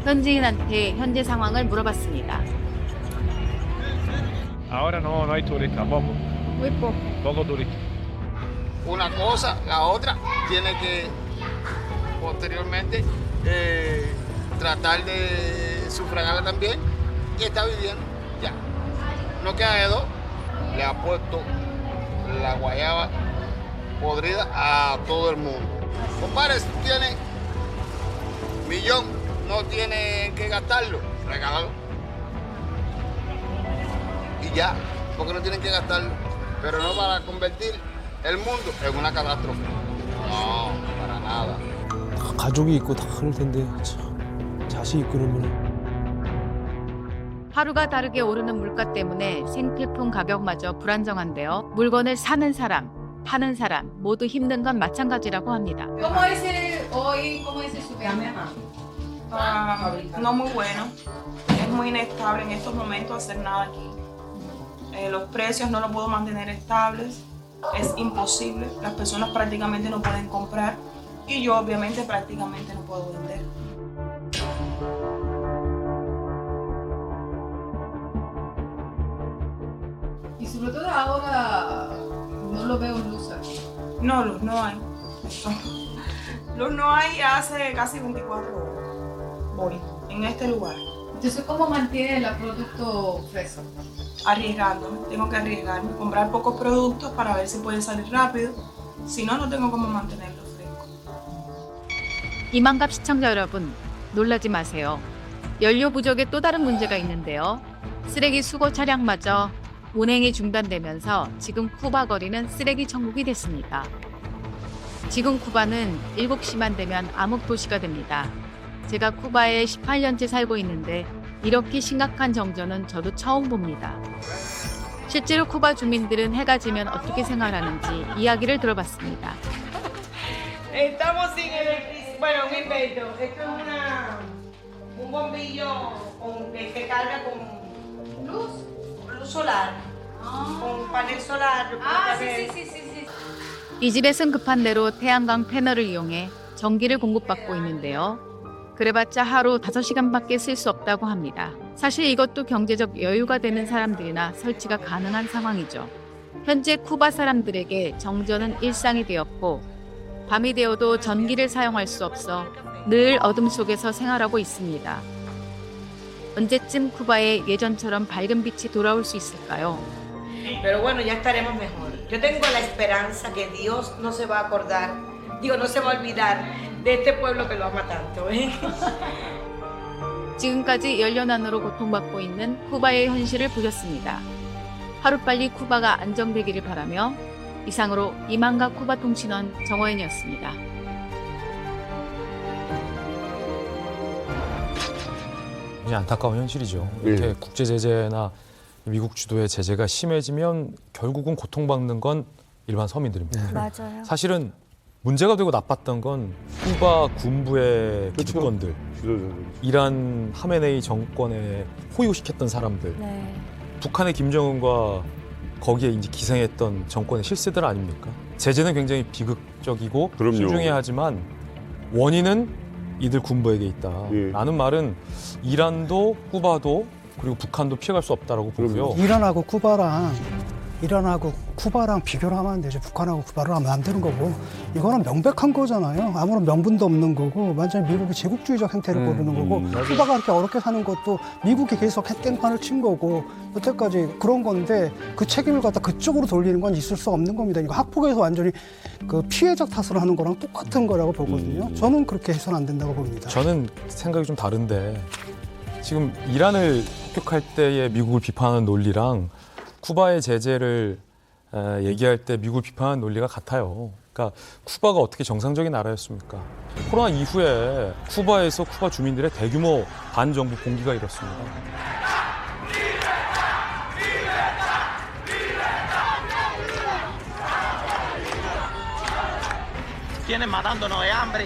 현지인한테 현재 상황을 물어봤습니다. Ahora no hay turistas, poco. Muy poco. Poco turistas. Una cosa, la otra, tiene que posteriormente tratar de sufragarla también y está viviendo ya. No queda de dos, le ha puesto la guayaba podrida a todo el mundo. Compadre, si tiene millón, no tiene que gastarlo, regálalo. Y ya, porque no tienen que gastarlo, pero no para convertir el mundo en una catástrofe. No, para nada. 다 가족이 있고 다 그럴 텐데 참 자식 있고 그러면 하루가 다르게 오르는 물가 때문에 생필품 가격마저 불안정한데요. 물건을 사는 사람, 파는 사람 모두 힘든 건 마찬가지라고 합니다. ¿Cómo es hoy? ¿Cómo es el supermercado? No muy bueno. Es muy inestable en estos momentos hacer nada aquí. Los precios no los puedo mantener estables. Es imposible. Las personas prácticamente no pueden comprar y yo obviamente prácticamente no puedo vender. Y sobre todo ahora no lo veo en luz aquí. No, luz no hay. Luz no hay hace casi 24 horas. Voy en este lugar. Entonces, ¿cómo mantiene el producto fresco? Arriesgándome, tengo que arriesgarme, comprar pocos productos para ver si pueden salir rápido. Si no, no tengo cómo mantenerlo fresco. 이만갑 시청자 여러분, 놀라지 마세요. 연료 부족에 또 다른 문제가 있는데요. 쓰레기 수거 차량마저 운행이 중단되면서 지금 쿠바 거리는 쓰레기 천국이 됐습니다. 지금 쿠바는 7시만 되면 암흑 도시가 됩니다. 제가 쿠바에 18년째 살고 있는데 이렇게 심각한 정전은 저도 처음 봅니다. 실제로 쿠바 주민들은 해가 지면 어떻게 생활하는지 이야기를 들어봤습니다. Estamos sin electricidad. Bueno, un invento. Esto es un bombillo que carga con luz solar. Con panel solar. Sí. 이 집에선 급한 대로 태양광 패널을 이용해 전기를 공급받고 있는데요. 그래봤자 하루 5시간밖에 쓸 수 없다고 합니다. 사실 이것도 경제적 여유가 되는 사람들이나 설치가 가능한 상황이죠. 현재 쿠바 사람들에게 정전은 일상이 되었고 밤이 되어도 전기를 사용할 수 없어 늘 어둠 속에서 생활하고 있습니다. 언제쯤 쿠바에 예전처럼 밝은 빛이 돌아올 수 있을까요? Pero bueno, ya estaremos mejor. Yo tengo la esperanza que Dios no se va a acordar, no se va a olvidar de este pueblo que lo ama tanto. 지금까지 연료난으로 고통받고 있는 쿠바의 현실을 보셨습니다. 하루빨리 쿠바가 안정되기를 바라며 이상으로 이만가 쿠바 통신원 정호연이었습니다. 굉장히 안타까운 현실이죠. 이렇게 국제 제재나 미국 주도의 제재가 심해지면 결국은 고통받는 건 일반 서민들입니다. 맞아요. 사실은 문제가 되고 나빴던 건 쿠바 군부의 기득권들, 이란 하메네이 정권에 호유시켰던 사람들, 북한의 김정은과 거기에 이제 기생했던 정권의 실세들 아닙니까? 제재는 굉장히 비극적이고 신중해야 하지만 원인은 이들 군부에게 있다라는 말은 이란도 쿠바도 그리고 북한도 피해갈 수 없다라고 보고요. 이란하고 쿠바랑 비교를 하면 안 되죠. 북한하고 쿠바를 하면 안 되는 거고. 이거는 명백한 거잖아요. 아무런 명분도 없는 거고 완전히 미국이 제국주의적 행태를 보이는 거고 쿠바가 그렇게 어렵게 사는 것도 미국이 계속 깽판을 친 거고 여태까지 그런 건데 그 책임을 갖다 그쪽으로 돌리는 건 있을 수 없는 겁니다. 이거 학폭에서 완전히 그 피해자 탓을 하는 거랑 똑같은 거라고 보거든요. 저는 그렇게 해서는 안 된다고 봅니다. 저는 생각이 좀 다른데 지금 이란을 폭격할 때의 미국을 비판하는 논리랑 쿠바의 제재를 얘기할 때 미국을 비판하는 논리가 같아요. 그러니까 쿠바가 어떻게 정상적인 나라였습니까? 코로나 이후에 쿠바에서 쿠바 주민들의 대규모 반정부 봉기가 일었습니다. Tienen matándonos de hambre,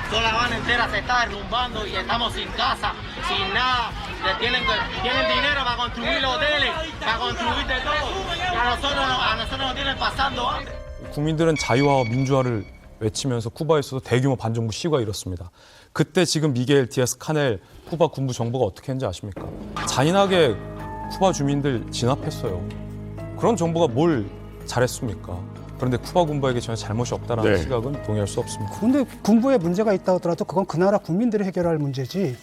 toda La Habana entera se está derrumbando y estamos sin casa, sin nada. Tienen dinero para construir hoteles, para construir de todo. Y a nosotros nos tienen pasando hambre. 국민들은 자유화와 민주화를 외치면서 쿠바에서도 대규모 반정부 시위가 일었습니다. 그때 지금 미겔 디아스 카넬 쿠바 군부 정부가 어떻게 했는지 아십니까? 잔인하게 쿠바 주민들 진압했어요. 그런 정부가 뭘 잘했습니까? 그런데 쿠바 군부에게 전혀 잘못이 없다는 시각은 동의할 수 없습니다. 그런데 군부에 문제가 있다 하더라도 그건 그 나라 국민들이 해결할 문제지.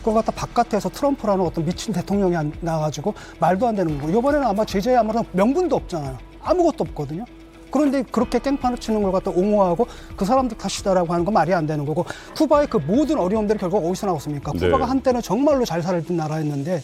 그걸 갖다 바깥에서 트럼프라는 어떤 미친 대통령이 나와가지고 말도 안 되는 거고. 이번에는 아마 제재에 아무런 명분도 없잖아요. 아무것도 없거든요. 그런데 그렇게 깽판을 치는 걸 갖다 옹호하고 그 사람들 탓이다라고 하는 건 말이 안 되는 거고. 쿠바의 그 모든 어려움들이 결국 어디서 나왔습니까? 쿠바가 한때는 정말로 잘 살던 나라였는데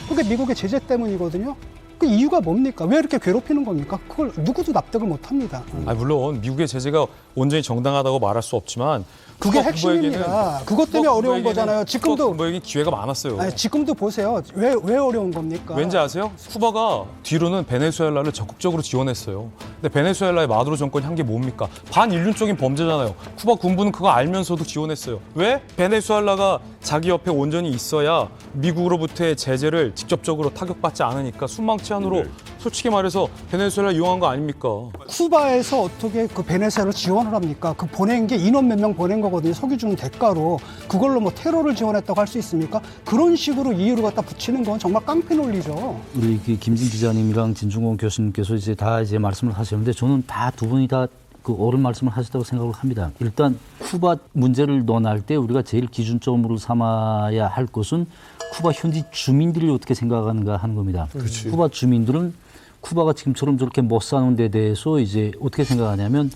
그게 미국의 제재 때문이거든요. 그 이유가 뭡니까? 왜 이렇게 괴롭히는 겁니까? 그걸 누구도 납득을 못합니다. 물론 미국의 제재가 온전히 정당하다고 말할 수 없지만 그게 핵심입니다. 그것 때문에 어려운 거잖아요. 지금도 군부에게는 기회가 많았어요. 아니, 지금도 보세요. 왜 어려운 겁니까? 왠지 아세요? 쿠바가 뒤로는 베네수엘라를 적극적으로 지원했어요. 근데 베네수엘라의 마두로 정권이 한 게 뭡니까? 반인륜적인 범죄잖아요. 쿠바 군부는 그거 알면서도 지원했어요. 왜? 베네수엘라가 자기 옆에 온전히 있어야 미국으로부터의 제재를 직접적으로 타격받지 않으니까 순망치 안으로 솔직히 말해서 베네수엘라 이용한 거 아닙니까? 쿠바에서 어떻게 그 베네수엘라를 지원을 합니까? 그 보낸 게 인원 몇 명 보낸 거거든요. 석유 주는 대가로. 그걸로 뭐 테러를 지원했다고 할 수 있습니까? 그런 식으로 이유를 갖다 붙이는 건 정말 깡패 논리죠. 우리 김진 기자님이랑 진중권 교수님께서 이제 다 이제 말씀을 하셨는데 저는 다 두 분이 다 그 옳은 말씀을 하셨다고 생각을 합니다. 일단 쿠바 문제를 논할 때 우리가 제일 기준점으로 삼아야 할 것은 쿠바 현지 주민들이 어떻게 생각하는가 하는 겁니다. 그렇지. 쿠바 주민들은 쿠바가 지금처럼 저렇게 못 사는 데 대해서 이제 어떻게 생각하냐면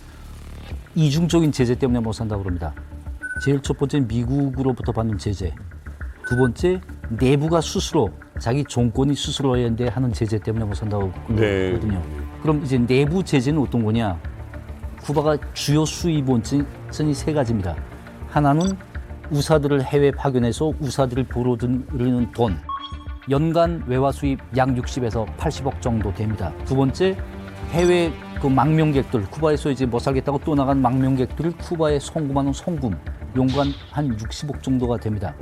이중적인 제재 때문에 못 산다고 그럽니다. 제일 첫 번째 미국으로부터 받는 제재. 두 번째 내부가 스스로 자기 정권이 스스로 해야 하는 제재 때문에 못 산다고 그러거든요. 그럼 이제 내부 제재는 어떤 거냐? 쿠바가 주요 수입 원천이 세 가지입니다. 하나는 우사들을 해외 파견해서 우사들을 벌어들이는 돈. 연간 외화 수입 약 60에서 80억 정도 됩니다. 두 번째, 해외 그 망명객들, 쿠바에서 이제 못 살겠다고 떠나간 망명객들을 쿠바에 송금하는 송금. 연간 한 60억 정도가 됩니다.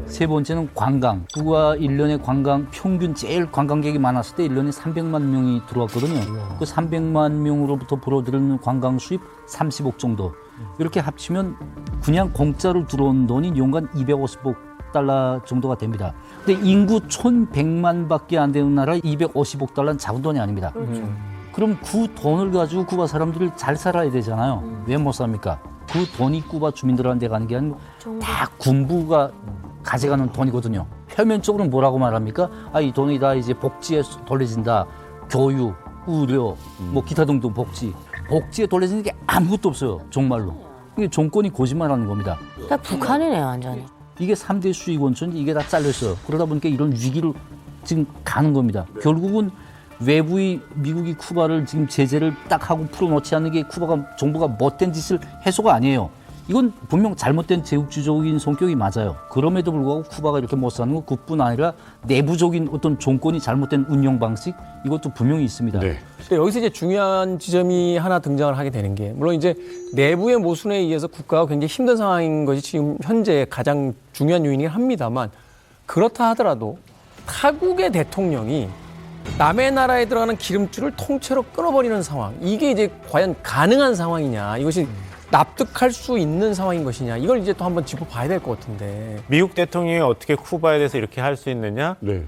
세 번째는 관광. 쿠바 1년에 관광 평균 제일 관광객이 많았을 때 1년에 300만 명이 들어왔거든요. 그 300만 명으로부터 벌어들이는 관광 수입 30억 정도. 이렇게 합치면 그냥 공짜로 들어온 돈이 연간 250억 달러 정도가 됩니다. 근데 인구 1,100만밖에 안 되는 나라 250억 달러는 작은 돈이 아닙니다. 그럼 그 돈을 가지고 쿠바 사람들이 잘 살아야 되잖아요. 왜 못 삽니까? 그 돈이 쿠바 주민들한테 가는 게 아니고 다 군부가 가져가는 돈이거든요. 표면적으로 뭐라고 말합니까? 아, 이 돈이 다 이제 복지에 돌려진다. 교육, 의료, 뭐 기타 등등 복지에 돌려지는 게 아무것도 없어요. 정말로. 이게 정권이 거짓말하는 겁니다. 북한이네요, 완전히. 이게 3대 수익 원천 이게 다 잘렸어요. 그러다 보니까 이런 위기를 지금 가는 겁니다. 결국은 외부의 미국이 쿠바를 지금 제재를 딱 하고 풀어놓지 않는 게 쿠바가 정부가 못된 짓을 해서가 아니에요. 이건 분명 잘못된 제국주의적인 성격이 맞아요. 그럼에도 불구하고 쿠바가 이렇게 못 사는 건 그뿐 아니라 내부적인 어떤 정권이 잘못된 운영 방식 이것도 분명히 있습니다. 네. 여기서 이제 중요한 지점이 하나 등장을 하게 되는 게 물론 이제 내부의 모순에 의해서 국가가 굉장히 힘든 상황인 것이 지금 현재 가장 중요한 요인이긴 합니다만 그렇다 하더라도 타국의 대통령이 남의 나라에 들어가는 기름줄을 통째로 끊어버리는 상황. 이게 이제 과연 가능한 상황이냐. 이것이 납득할 수 있는 상황인 것이냐. 이걸 이제 또 한번 짚어봐야 될 것 같은데. 미국 대통령이 어떻게 쿠바에 대해서 이렇게 할 수 있느냐? 네.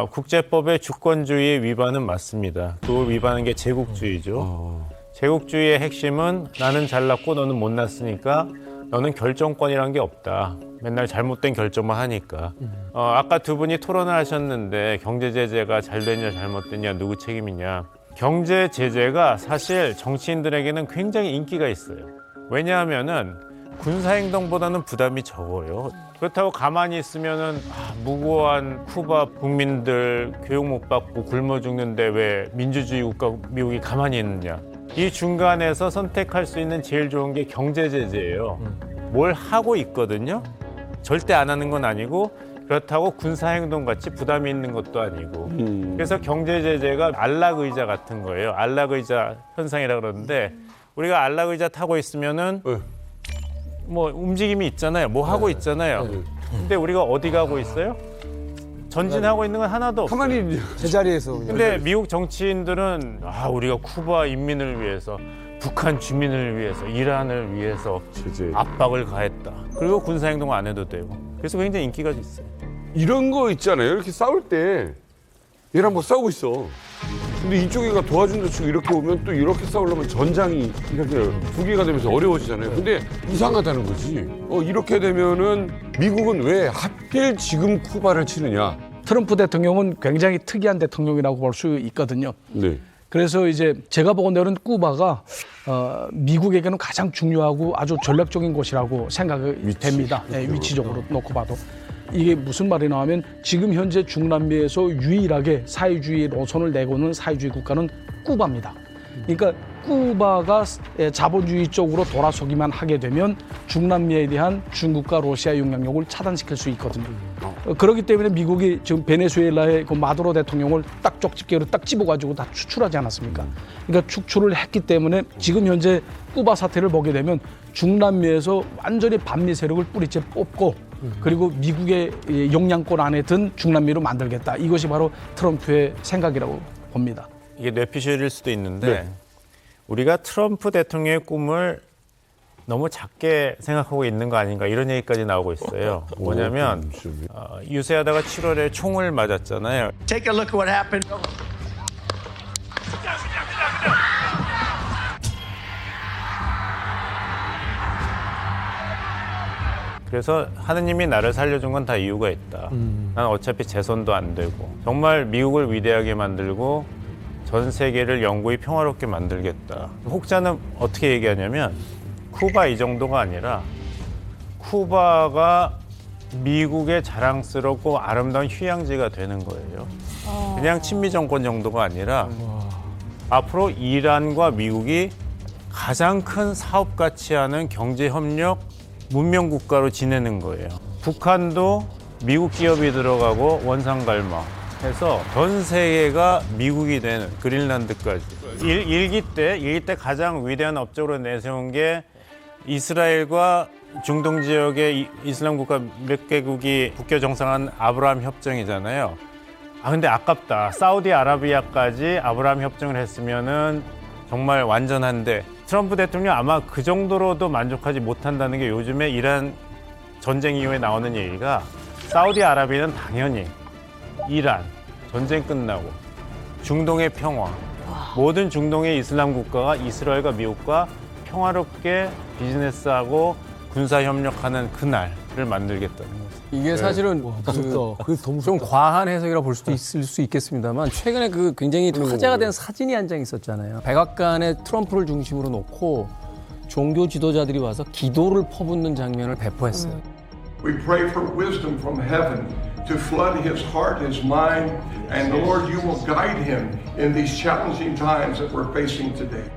국제법의 주권주의 위반은 맞습니다. 그 위반한 게 제국주의죠. 제국주의의 핵심은 나는 잘났고 너는 못났으니까 너는 결정권이란 게 없다. 맨날 잘못된 결정만 하니까. 아까 두 분이 토론을 하셨는데 경제 제재가 잘 됐냐 잘못됐냐 누구 책임이냐. 경제 제재가 사실 정치인들에게는 굉장히 인기가 있어요. 왜냐하면은 군사행동보다는 부담이 적어요. 그렇다고 가만히 있으면은 무고한 쿠바 국민들 교육 못 받고 굶어 죽는데 왜 민주주의 국가 미국이 가만히 있느냐. 이 중간에서 선택할 수 있는 제일 좋은 게 경제 제재예요. 뭘 하고 있거든요. 절대 안 하는 건 아니고 그렇다고 군사행동 같이 부담이 있는 것도 아니고 그래서 경제 제재가 안락의자 같은 거예요. 안락의자 현상이라고 그러는데 우리가 안락의자 타고 있으면은 뭐 움직임이 있잖아요. 뭐 하고 있잖아요. 근데 우리가 어디 가고 있어요? 전진하고 있는 건 하나도 없어요. 가만히 제자리에서. 근데 미국 정치인들은 우리가 쿠바 인민을 위해서 북한 주민을 위해서 이란을 위해서 압박을 가했다. 그리고 군사행동 안 해도 되고. 그래서 굉장히 인기가 있어요. 이런 거 있잖아요. 이렇게 싸울 때 얘랑 뭐 싸우고 있어. 근데 이쪽이가 도와준다 치고 이렇게 오면 또 이렇게 싸우려면 전장이 이렇게 부기가 되면서 어려워지잖아요. 근데 이상하다는 거지. 이렇게 되면은 미국은 왜 하필 지금 쿠바를 치느냐. 트럼프 대통령은 굉장히 특이한 대통령이라고 볼 수 있거든요. 네. 그래서 이제 제가 보건대로는 쿠바가 미국에게는 가장 중요하고 아주 전략적인 곳이라고 생각이 됩니다. 네, 위치적으로 놓고 봐도. 이게 무슨 말이냐 하면 지금 현재 중남미에서 유일하게 사회주의 노선을 내고는 사회주의 국가는 쿠바입니다. 그러니까 쿠바가 자본주의 쪽으로 돌아서기만 하게 되면 중남미에 대한 중국과 러시아 영향력을 차단시킬 수 있거든요. 그렇기 때문에 미국이 지금 베네수엘라의 그 마두로 대통령을 딱 쪽집게로 딱 집어가지고 다 추출하지 않았습니까? 그러니까 추출을 했기 때문에 지금 현재 쿠바 사태를 보게 되면 중남미에서 완전히 반미 세력을 뿌리째 뽑고 그리고 미국의 영향권 안에 든 중남미로 만들겠다. 이것이 바로 트럼프의 생각이라고 봅니다. 이게 뇌피셜일 수도 있는데 우리가 트럼프 대통령의 꿈을 너무 작게 생각하고 있는 거 아닌가 이런 얘기까지 나오고 있어요. 뭐냐면 유세하다가 7월에 총을 맞았잖아요. Take a look at what happened. 그래서 하느님이 나를 살려준 건 다 이유가 있다. 난 어차피 재선도 안 되고 정말 미국을 위대하게 만들고 전 세계를 영구히 평화롭게 만들겠다. 혹자는 어떻게 얘기하냐면 쿠바 이 정도가 아니라 쿠바가 미국의 자랑스럽고 아름다운 휴양지가 되는 거예요. 그냥 친미 정권 정도가 아니라 앞으로 이란과 미국이 가장 큰 사업 가치 하는 경제 협력 문명 국가로 지내는 거예요. 북한도 미국 기업이 들어가고 원상갈마 해서 전 세계가 미국이 되는 그린란드까지. 일기 때 가장 위대한 업적으로 내세운 게 이스라엘과 중동 지역의 이슬람 국가 몇 개국이 국교 정상한 아브라함 협정이잖아요. 근데 아깝다. 사우디아라비아까지 아브라함 협정을 했으면은 정말 완전한데 트럼프 대통령 아마 그 정도로도 만족하지 못한다는 게 요즘에 이란 전쟁 이후에 나오는 얘기가 사우디아라비아는 당연히 이란 전쟁 끝나고 중동의 평화 모든 중동의 이슬람 국가가 이스라엘과 미국과 평화롭게 비즈니스하고 군사 협력하는 그날을 만들겠다는 거죠. 이게 사실은 좀 과한 해석이라 볼 수도 있을 수 있겠습니다만 최근에 그 굉장히 화제가 된 사진이 한 장 있었잖아요. 백악관에 트럼프를 중심으로 놓고 종교 지도자들이 와서 기도를 퍼붓는 장면을 배포했어요. We pray for wisdom from heaven to flood his heart, his mind, and Lord, you will guide him in these challenging times that we're facing today.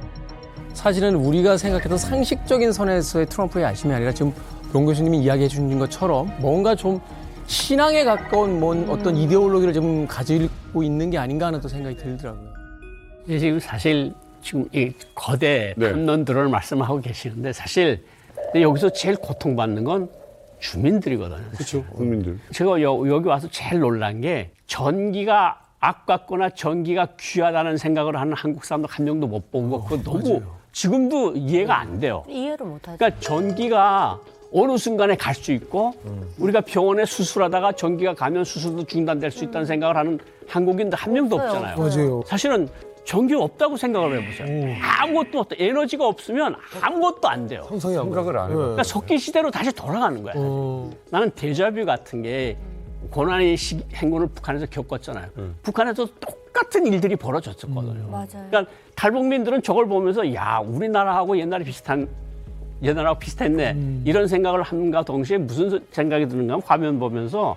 사실은 우리가 생각했던 상식적인 선에서의 트럼프의 야심이 아니라 지금 용 교수님이 이야기해 주신 것처럼 뭔가 좀 신앙에 가까운 어떤 이데올로기를 좀 가지고 있는 게 아닌가 하는 또 생각이 들더라고요. 지금 사실 지금 이 거대 탐론들을 말씀하고 계시는데 사실 여기서 제일 고통받는 건 주민들이거든요. 그렇죠. 국민들. 제가 여기 와서 제일 놀란 게 전기가 아깝거나 전기가 귀하다는 생각을 하는 한국 사람도 한 명도 못 보고 그거 너무 지금도 이해가 안 돼요. 이해를 못하죠. 그러니까 전기가 어느 순간에 갈 수 있고 우리가 병원에 수술하다가 전기가 가면 수술도 중단될 수 있다는 생각을 하는 한국인도 한 명도 없잖아요. 맞아요. 사실은 전기가 없다고 생각을 해보세요. 아무것도 없다. 에너지가 없으면 아무것도 안 돼요. 생각을 안 해요. 그러니까 석기 시대로 다시 돌아가는 거야. 나는 데자뷰 같은 게 고난의 행군을 북한에서 겪었잖아요. 북한에서 똑같은 일들이 벌어졌었거든요. 맞아요. 그러니까 탈북민들은 저걸 보면서 야 우리나라하고 옛날하고 비슷했네 이런 생각을 함과 동시에 무슨 생각이 드는가 하면 화면 보면서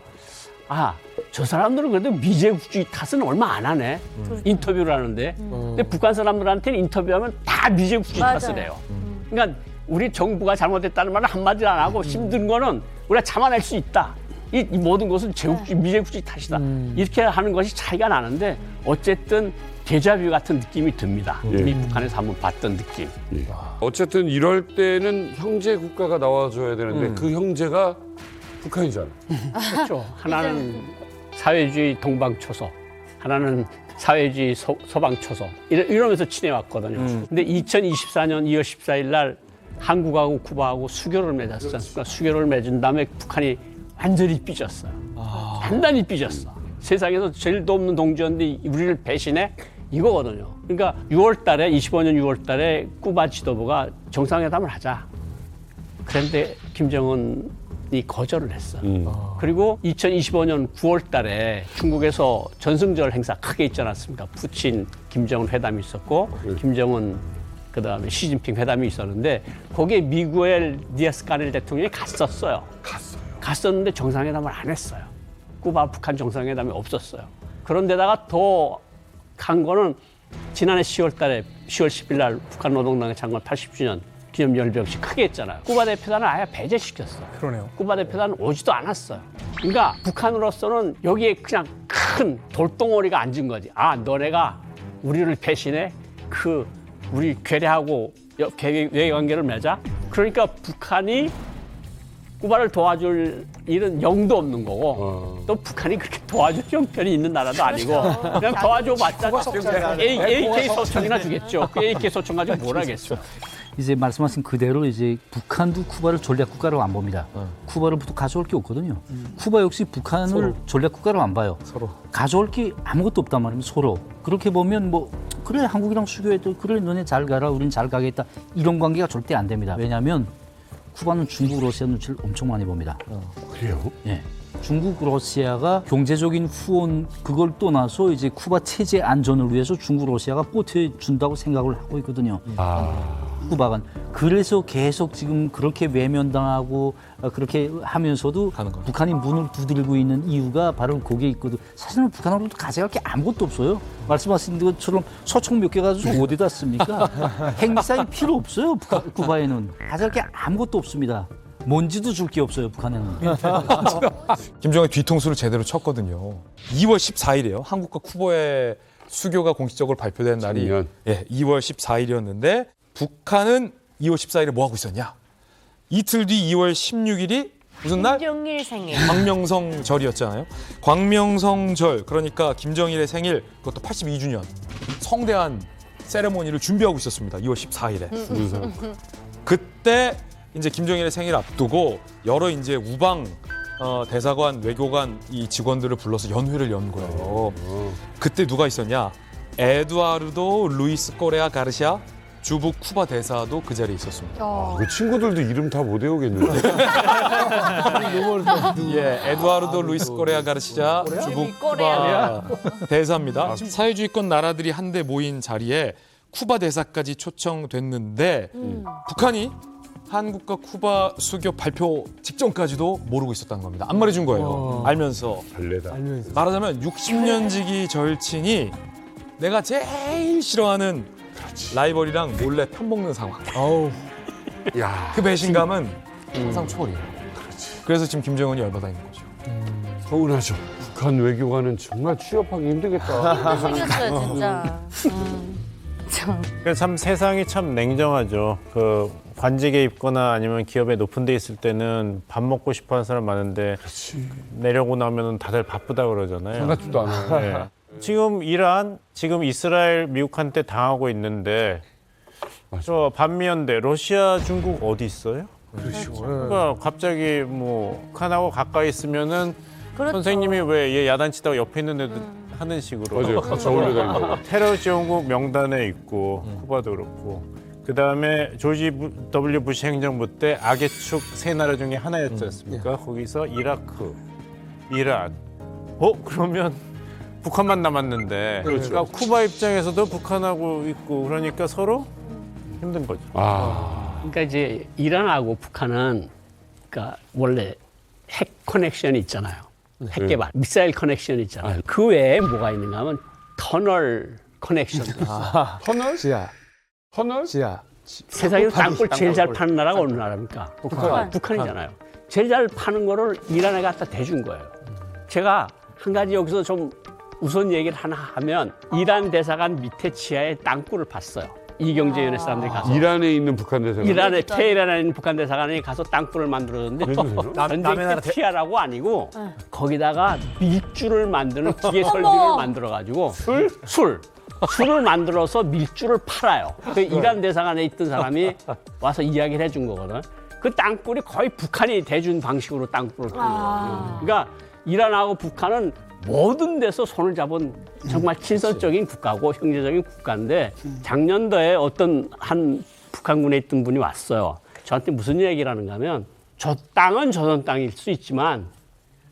저 사람들은 그래도 미제국주의 탓은 얼마 안 하네. 인터뷰를 하는데 근데 북한 사람들한테는 인터뷰하면 다 미제국주의 탓을 해요. 그러니까 우리 정부가 잘못했다는 말을 한마디도 안 하고 힘든 거는 우리가 참아낼 수 있다. 이 모든 것은 미제국주의 탓이다. 이렇게 하는 것이 차이가 나는데 어쨌든 데자뷰 같은 느낌이 듭니다. 이 북한에서 한번 봤던 느낌. 어쨌든 이럴 때는 형제 국가가 나와줘야 되는데 그 형제가 북한이잖아. 그렇죠. 하나는 사회주의 동방초소, 하나는 사회주의 서방초소 이러면서 지내왔거든요. 근데 2024년 2월 14일 날 한국하고 쿠바하고 수교를 맺었지 않습니까? 수교를 맺은 다음에 북한이 완전히 삐졌어요. 단단히 삐졌어. 세상에서 제일도 없는 동지였는데 우리를 배신해? 이거거든요. 그러니까 6월 달에 25년 6월 달에 쿠바 지도부가 정상회담을 하자. 그런데 김정은이 거절을 했어. 그리고 2025년 9월 달에 중국에서 전승절 행사 크게 있지 않았습니까? 푸친, 김정은 회담이 있었고 김정은 그다음에 시진핑 회담이 있었는데 거기에 미구엘 디아스-카넬 대통령이 갔었어요. 갔었는데 정상회담을 안 했어요. 쿠바 북한 정상회담이 없었어요. 그런데다가 더 간 거는 지난해 10월 10일 날 북한 노동당의 창건 80주년 기념 열병식 크게 했잖아요. 쿠바 대표단을 아예 배제시켰어. 그러네요. 쿠바 대표단은 오지도 않았어요. 그러니까 북한으로서는 여기에 그냥 큰 돌덩어리가 앉은 거지. 너네가 우리를 배신해? 우리 괴뢰하고 외관계를 맺자? 그러니까 북한이 쿠바를 도와줄 일은 영도 없는 거고 또 북한이 그렇게 도와줄 형편이 있는 나라도 아니고 그냥 도와줘봤자 AK 소총이나 주겠죠. 그 AK 소총 가지고 뭘 하겠어. 이제 말씀하신 그대로 이제 북한도 쿠바를 전략 국가로 안 봅니다. 쿠바로부터 가져올 게 없거든요. 쿠바 역시 북한을 전략 국가로 안 봐요. 가져올 게 아무것도 없단 말입니다. 서로. 그렇게 보면 그래 한국이랑 수교해도 그래 너네 잘 가라 우린 잘 가겠다 이런 관계가 절대 안 됩니다. 왜냐하면 쿠바는 중국, 러시아 눈치를 엄청 많이 봅니다. 그래요? 예. 중국, 러시아가 경제적인 후원 그걸 떠나서 이제 쿠바 체제 안전을 위해서 중국, 러시아가 보태준다고 생각을 하고 있거든요. 쿠바간. 그래서 계속 지금 그렇게 외면당하고 그렇게 하면서도 북한이 문을 두드리고 있는 이유가 바로 거기에 있거든. 사실은 북한으로도 가져갈 게 아무것도 없어요. 말씀하신 것처럼 소총 몇 개 가지고 어디다 씁니까? 핵미사일 필요 없어요. 쿠바에는. 가져갈 게 아무것도 없습니다. 먼지도 줄 게 없어요, 북한에는. 김정은이 뒤통수를 제대로 쳤거든요. 2월 14일이에요. 한국과 쿠바의 수교가 공식적으로 발표된 날이 작년. 2월 14일이었는데 북한은 2월 14일에 뭐 하고 있었냐? 이틀 뒤 2월 16일이 무슨 날? 김정일 생일. 광명성절이었잖아요. 광명성절, 그러니까 김정일의 생일, 그것도 82주년. 성대한 세레모니를 준비하고 있었습니다. 2월 14일에. 그때 이제 김정일의 생일 앞두고 여러 이제 우방 대사관, 외교관 이 직원들을 불러서 연회를 연 거예요. 그때 누가 있었냐? 에두아르도 루이스 꼬레아 가르시아 주부 쿠바 대사도 그 자리에 있었습니다. 그 친구들도 이름 다 못 외우겠는데. 에두아르도 루이스 꼬레아 가르시아 주부 쿠바 대사입니다. 사회주의권 나라들이 한데 모인 자리에 쿠바 대사까지 초청됐는데 북한이 한국과 쿠바 수교 발표 직전까지도 모르고 있었다는 겁니다. 안 말해준 거예요. 알면서. 달래다. 말하자면 60년 지기 절친이 내가 제일 싫어하는 라이벌이랑 몰래 편먹는 상황. 야, 그 배신감은 항상 초월이에요. 그래서 지금 김정은이 열받아 있는 거죠. 서운하죠. 북한 외교관은 정말 취업하기 힘들겠다. 생겼어요, 진짜. 그러니까 참 세상이 참 냉정하죠. 그 관직에 있거나 아니면 기업에 높은 데 있을 때는 밥 먹고 싶어 하는 사람 많은데 내려고 나면 다들 바쁘다 그러잖아요. 생각지도 않아요. 네. 지금 이란, 지금 이스라엘, 미국한테 당하고 있는데 저 반미연대, 러시아, 중국 어디 있어요? 그렇죠. 그러니까 갑자기 뭐 북한하고 가까이 있으면은 그렇죠. 선생님이 왜 얘 야단치다가 옆에 있는 애들 하는 식으로 맞아요. 같이 어울려다니고. 테러 지원국 명단에 있고 쿠바도 그렇고 그 다음에 조지 W 부시 행정부 때 악의 축 세 나라 중에 하나였지 않습니까? 거기서 이라크, 이란. 그러면 북한만 남았는데 그렇죠. 그러니까 쿠바 입장에서도 북한하고 있고 그러니까 서로 힘든 거죠. 그러니까 이제 이란하고 북한은 그러니까 원래 핵 커넥션이 있잖아요. 핵 개발, 미사일 커넥션이 있잖아요. 그 외에 뭐가 있는가 하면 터널 커넥션. 터널? 지하. 터널? 지하. 세상에서 땅굴 제일 잘 파는 나라가 어느 나라입니까? 북한이잖아요. 제일 잘 파는 거를 이란에 갖다 대준 거예요. 제가 한 가지 여기서 좀 우선 얘기를 하나 하면 이란 대사관 밑에 지하에 땅굴을 팠어요. 이경재위원회 사람들이 가서. 이란에 있는 북한 대사관? 이란에 테헤란에 있는 북한 대사관이 가서 땅굴을 만들었는데 전쟁 때 피하라고 아니고 거기다가 밀주를 만드는 기계 설비를 만들어가지고 술을 만들어서 밀주를 팔아요. 그 이란 대사관에 있던 사람이 와서 이야기를 해준 거거든. 그 땅굴이 거의 북한이 대준 방식으로 땅굴을 판 거예요. 그러니까 이란하고 북한은 모든 데서 손을 잡은 정말 친선적인 국가고 형제적인 국가인데 작년도에 어떤 한 북한군에 있던 분이 왔어요. 저한테 무슨 얘기를 하는가 하면 저 땅은 조선 땅일 수 있지만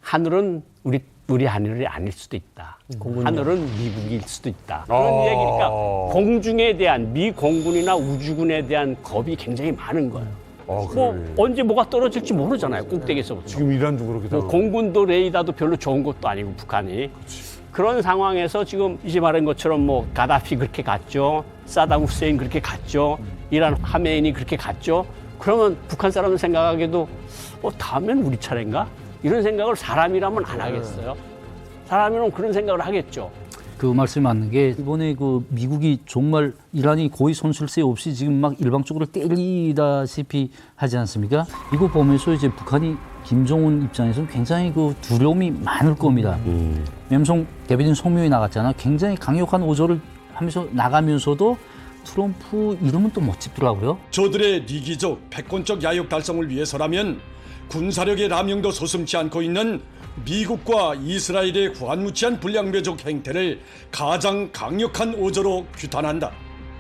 하늘은 우리 하늘이 아닐 수도 있다. 하늘은 미국일 수도 있다. 그런 얘기니까 공중에 대한 미 공군이나 우주군에 대한 겁이 굉장히 많은 거예요. 뭐 언제 뭐가 떨어질지 모르잖아요. 꼭대기에서부터. 지금 이란도 그렇게 뭐 공군도 레이더도 별로 좋은 것도 아니고 북한이. 그런 상황에서 지금 이제 말한 것처럼 뭐 가다피 그렇게 갔죠. 사담 후세인 그렇게 갔죠. 이란 하메인이 그렇게 갔죠. 그러면 북한 사람은 생각하기에도 다음엔 우리 차례인가? 이런 생각을 사람이라면 안 하겠어요. 사람이라면 그런 생각을 하겠죠. 그 말씀이 맞는 게 이번에 그 미국이 정말 이란이 거의 손실세 없이 지금 막 일방적으로 때리다시피 하지 않습니까? 이거 보면서 이제 북한이 김정은 입장에서는 굉장히 그 두려움이 많을 겁니다. 맴송 대변인 송묘에 나갔잖아. 굉장히 강력한 오조를 하면서 나가면서도 트럼프 이름은 또 못 짚더라고요. 저들의 리기적 패권적 야욕 달성을 위해서라면 군사력의 남용도 서슴지 않고 있는 미국과 이스라엘의 구한무치한 불량배적 행태를 가장 강력한 오조로 규탄한다.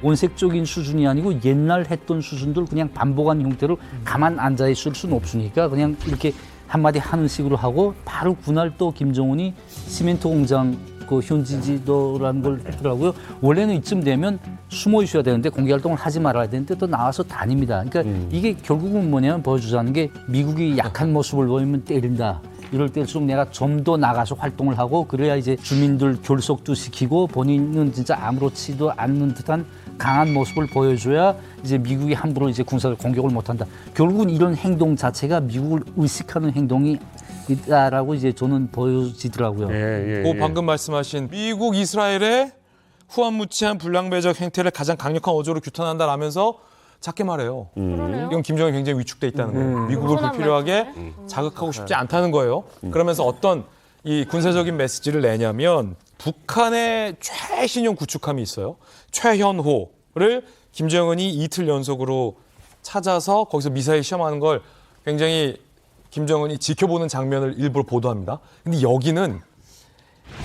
원색적인 수준이 아니고 옛날 했던 수준들 그냥 반복한 형태로 가만 앉아 있을 수는 없으니까 그냥 이렇게 한마디 하는 식으로 하고 바로 그날 또 김정은이 시멘트 공장 그 현지 지도라는 걸 했더라고요. 원래는 이쯤 되면 숨어 있어야 되는데 공개 활동을 하지 말아야 되는데 또 나와서 다닙니다. 그러니까 이게 결국은 뭐냐면 보여주자는 게 미국이 약한 모습을 보이면 때린다. 이럴 때일수록 내가 좀 더 나가서 활동을 하고 그래야 이제 주민들 결속도 시키고 본인은 진짜 아무렇지도 않는 듯한 강한 모습을 보여줘야 이제 미국이 함부로 이제 군사적 공격을 못한다. 결국은 이런 행동 자체가 미국을 의식하는 행동이 있다라고 이제 저는 보여지더라고요. 그 방금 말씀하신 미국 이스라엘의 후한무치한 불량배적 행태를 가장 강력한 어조로 규탄한다라면서 작게 말해요. 이건 김정은이 굉장히 위축돼 있다는 거예요. 미국을 불필요하게 자극하고 싶지 않다는 거예요. 그러면서 어떤 이 군사적인 메시지를 내냐면 북한의 최신형 구축함이 있어요. 최현호를 김정은이 이틀 연속으로 찾아서 거기서 미사일 시험하는 걸 굉장히 김정은이 지켜보는 장면을 일부러 보도합니다. 근데 여기는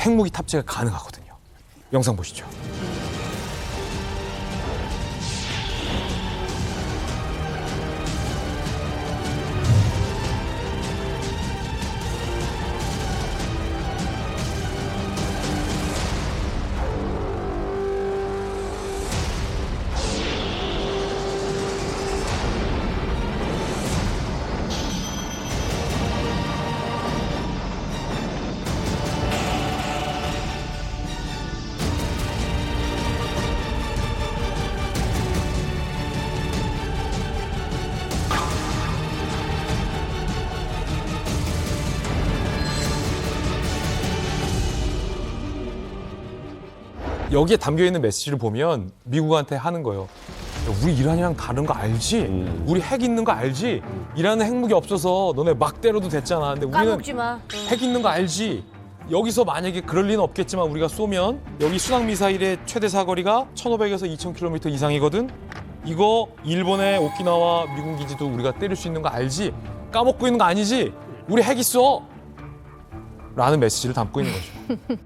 핵무기 탑재가 가능하거든요. 영상 보시죠. 여기에 담겨있는 메시지를 보면 미국한테 하는 거예요. 야, 우리 이란이랑 다른 거 알지? 우리 핵 있는 거 알지? 이란은 핵무기 없어서 너네 막 때려도 됐잖아. 근데 우리는 까먹지 마. 핵 있는 거 알지? 여기서 만약에 그럴 리는 없겠지만 우리가 쏘면 여기 순항미사일의 최대 사거리가 1,500에서 2,000km 이상이거든? 이거 일본의 오키나와 미군 기지도 우리가 때릴 수 있는 거 알지? 까먹고 있는 거 아니지? 우리 핵 있어! 라는 메시지를 담고 있는 거죠.